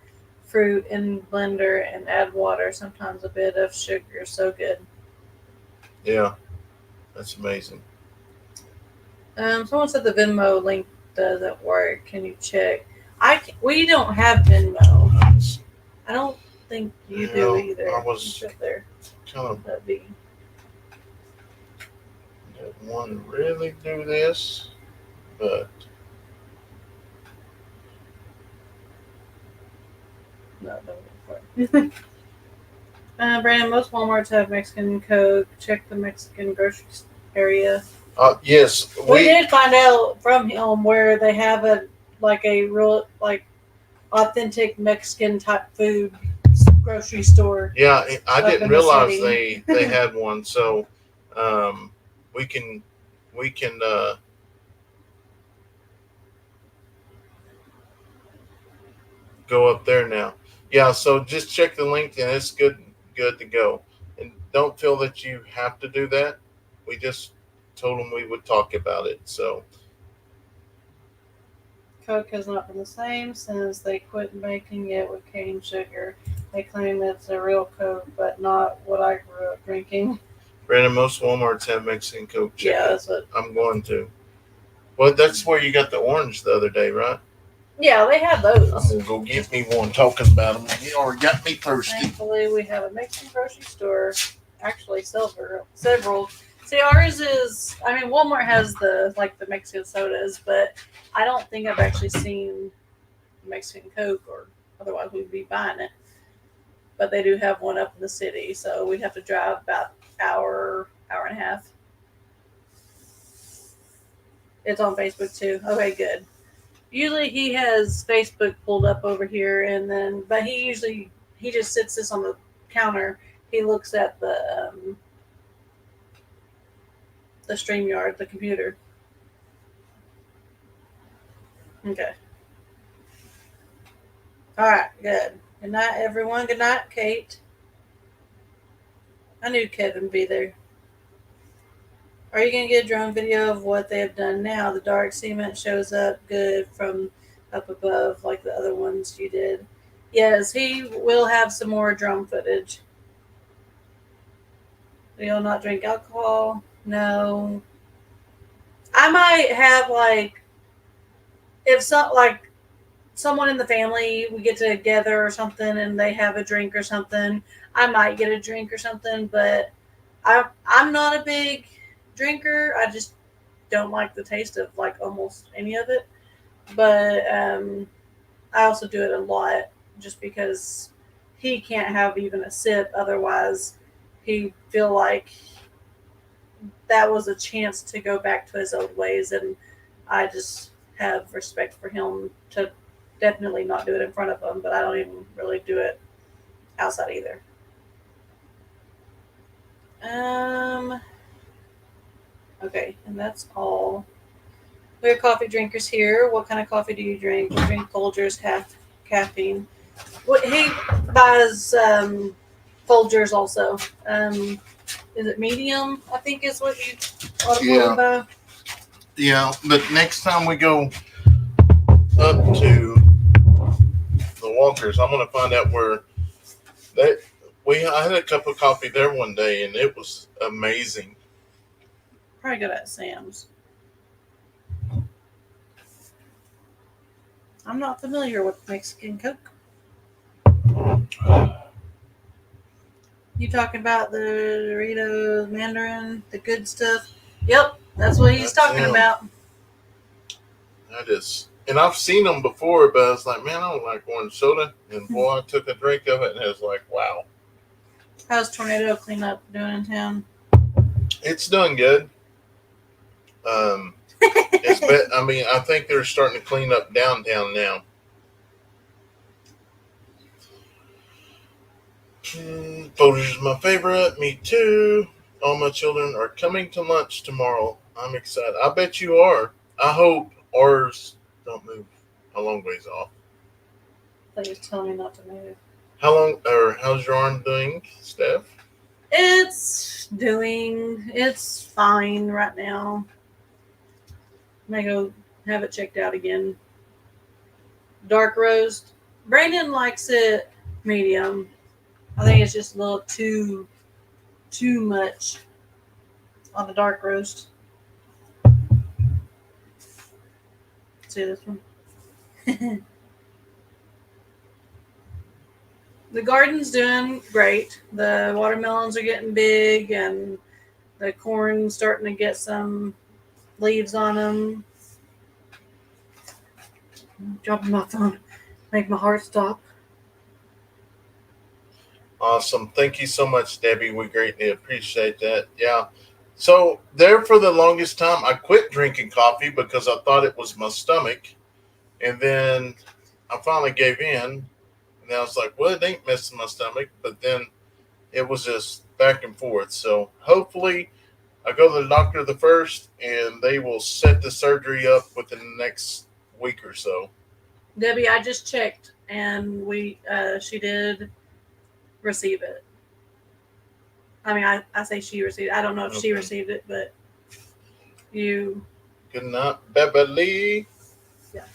fruit in blender and add water. Sometimes a bit of sugar. So good. Yeah, that's amazing. Someone said the Venmo link doesn't work. Can you check? We don't have Venmo. I don't think you do either. I was there. kind of That'd be. Didn't want to really do this, but No, don't work. Brandon, most Walmarts have Mexican Coke. Check the Mexican grocery area. yes, We did find out from him where they have a real authentic Mexican type food grocery store. Yeah, I didn't realize the they had one. So we can go up there now. Yeah, so just check the link and it's good to go. And don't feel that you have to do that. We just told them we would talk about it. So Coke has not been the same since they quit making it with cane sugar. They claim it's a real Coke, but not what I grew up drinking. Brandon, most Walmarts have Mexican Coke. Check Yeah, it. that's what. I'm going to. Well, that's where you got the orange the other day, right? Yeah, they have those. I'm gonna go get me one. Talking about them, you already got me thirsty. Thankfully, we have a Mexican grocery store. Actually, several. See, ours is. I mean, Walmart has the Mexican sodas, but I don't think I've actually seen Mexican Coke, or otherwise we'd be buying it. But they do have one up in the city, so we'd have to drive about hour and a half. It's on Facebook too. Okay, good. Usually he has Facebook pulled up over here, but he just sits this on the counter. He looks at the StreamYard, the computer. Okay. All right, good. Good night, everyone. Good night, Kate. I knew Kevin would be there. Are you going to get a drone video of what they have done now? The dark cement shows up good from up above like the other ones you did. Yes, he will have some more drone footage. You'll not drink alcohol? No. I might have if someone in the family, we get together or something and they have a drink or something, I might get a drink or something, but I'm not a big drinker. I just don't like the taste of like almost any of it. But I also do it a lot just because he can't have even a sip. Otherwise, he feel like that was a chance to go back to his old ways, and I just have respect for him to definitely not do it in front of him. But I don't even really do it outside either. Um. Okay, and that's all. We're coffee drinkers here. What kind of coffee do you drink? We drink Folgers, half caffeine. What he buys Folgers also. Is it medium? I think is what you automatically buy. Yeah, but next time we go up to the Walkers, I'm gonna find out where that I had a cup of coffee there one day and it was amazing. Probably good at Sam's. I'm not familiar with Mexican Coke. You talking about the Doritos Mandarin, the good stuff? Yep, that's what he's talking about. That is, and I've seen them before, but I was like, man, I don't like orange soda. And boy, I took a drink of it, and it was like, wow. How's tornado cleanup doing in town? It's doing good. I mean, I think they're starting to clean up downtown now. Folgers is my favorite. Me too. All my children are coming to lunch tomorrow. I'm excited. I bet you are. I hope ours don't move a long ways off. They just telling me not to move. How's your arm doing, Steph? It's fine right now. I go have it checked out again. Dark roast. Brandon likes it medium. I think it's just a little too much on the dark roast. See this one? The garden's doing great. The watermelons are getting big, and the corn's starting to get some leaves on them. I'm dropping my phone, make my heart stop. Awesome. Thank you so much, Debbie. We greatly appreciate that. Yeah. So there for the longest time, I quit drinking coffee because I thought it was my stomach. And then I finally gave in. And I was like, well, it ain't messing my stomach. But then it was just back and forth. So hopefully I go to the doctor the first and they will set the surgery up within the next week or so. Debbie, I just checked, and she did receive it. I mean, I say she received it. I don't know if she received it, but you. Good night, Beverly. Yeah.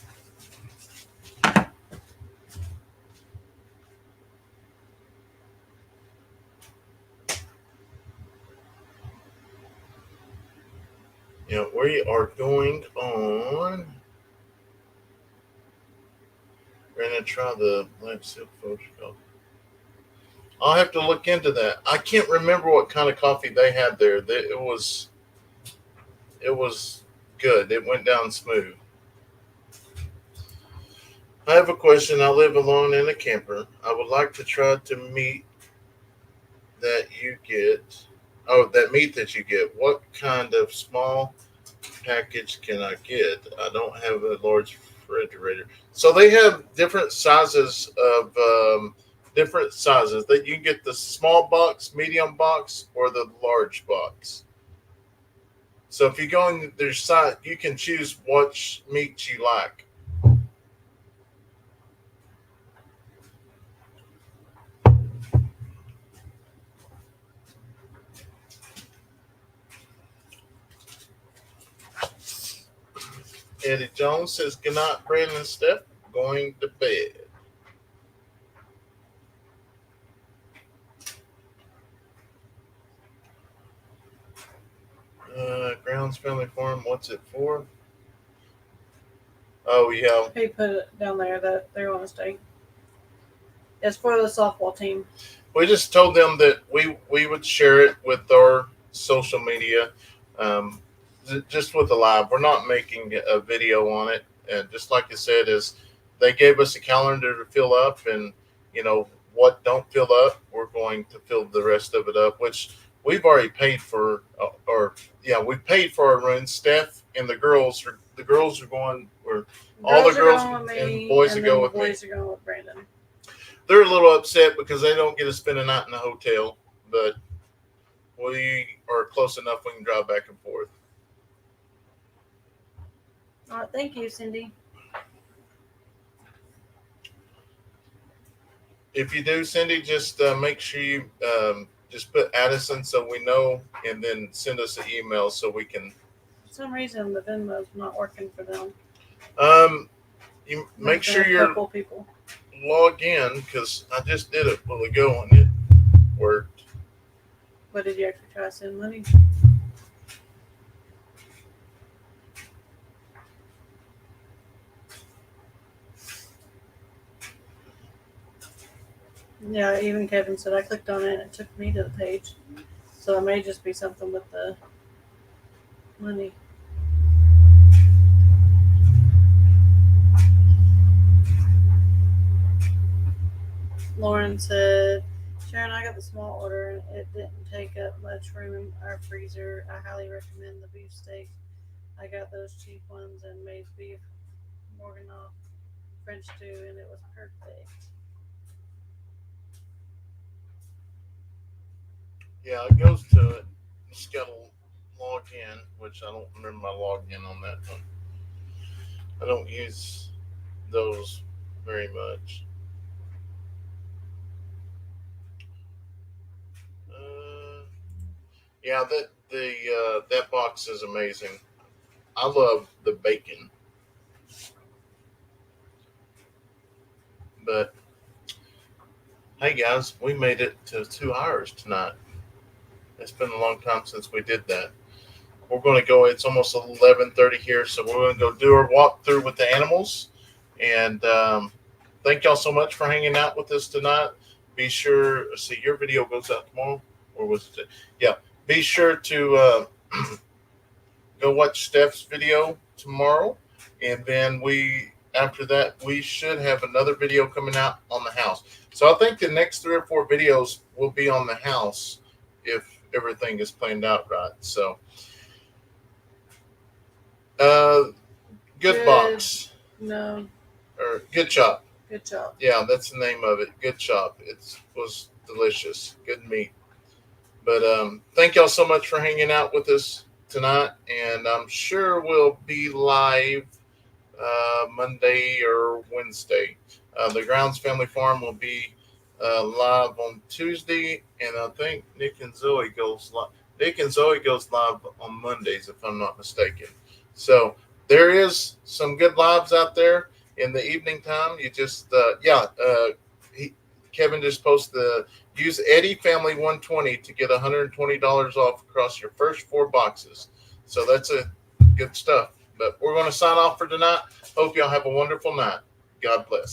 Yeah, we are going on. We're going to try the black silk photograph. I'll have to look into that. I can't remember what kind of coffee they had there. It was good. It went down smooth. I have a question. I live alone in a camper. I would like to try to meet that you get. Oh, that meat that you get. What kind of small package can I get? I don't have a large refrigerator. So they have different sizes that you can get the small box, medium box, or the large box. So if you go on their site, you can choose which meat you like. Eddie Jones says, good night, Brandon and Steph. Going to bed. Grounds Family Farm, what's it for? Oh yeah. He put it down there that they're going to stay. It's for the softball team. We just told them that we would share it with our social media, um, just with the live. We're not making a video on it, and just like I said, is they gave us a calendar to fill up, and what don't fill up, we're going to fill the rest of it up, which we've already paid for, or yeah, we paid for our rooms. Steph and the girls are going, or all the girls are going with me, and boys and to go then with the me. boys are going with Brandon. They're a little upset because they don't get to spend a night in the hotel, but we are close enough we can drive back and forth. All right, thank you, Cindy. If you do, Cindy, just make sure you just put Addison so we know, and then send us an email so we can. For some reason, the Venmo's not working for them. You make sure a you're couple people. log in, because I just did it a while ago and it worked. But did you actually try to send money? Yeah, even Kevin said I clicked on it and it took me to the page. So it may just be something with the money. Lauren said, Sharon, I got the small order and it didn't take up much room in our freezer. I highly recommend the beef steak. I got those cheap ones and made beef Morganoff French stew and it was perfect. Yeah, it goes to it. Just got to log in, which I don't remember my login on that one. I don't use those very much. Yeah, that box is amazing. I love the bacon, but hey guys, we made it to 2 hours tonight. It's been a long time since we did that. We're going to go. It's almost 11:30 here, so we're going to go do our walkthrough with the animals. And thank y'all so much for hanging out with us tonight. Be sure. See, your video goes out tomorrow, or was it? Yeah. Be sure to go watch Steph's video tomorrow, and then after that we should have another video coming out on the house. So I think the next 3 or 4 videos will be on the house if everything is planned out right. So good box. No. Or Good Chop. Good job. Yeah, that's the name of it. Good Chop. It was delicious. Good meat. But thank y'all so much for hanging out with us tonight, and I'm sure we'll be live Monday or Wednesday. The Grounds Family Farm will be live on Tuesday, and I think Nick and Zoe goes live on Mondays, if I'm not mistaken. So there is some good lives out there in the evening time. You just Kevin just posted use Eddy Family 120 to get $120 off across your first 4 boxes. So that's a good stuff. But we're going to sign off for tonight. Hope y'all have a wonderful night. God bless.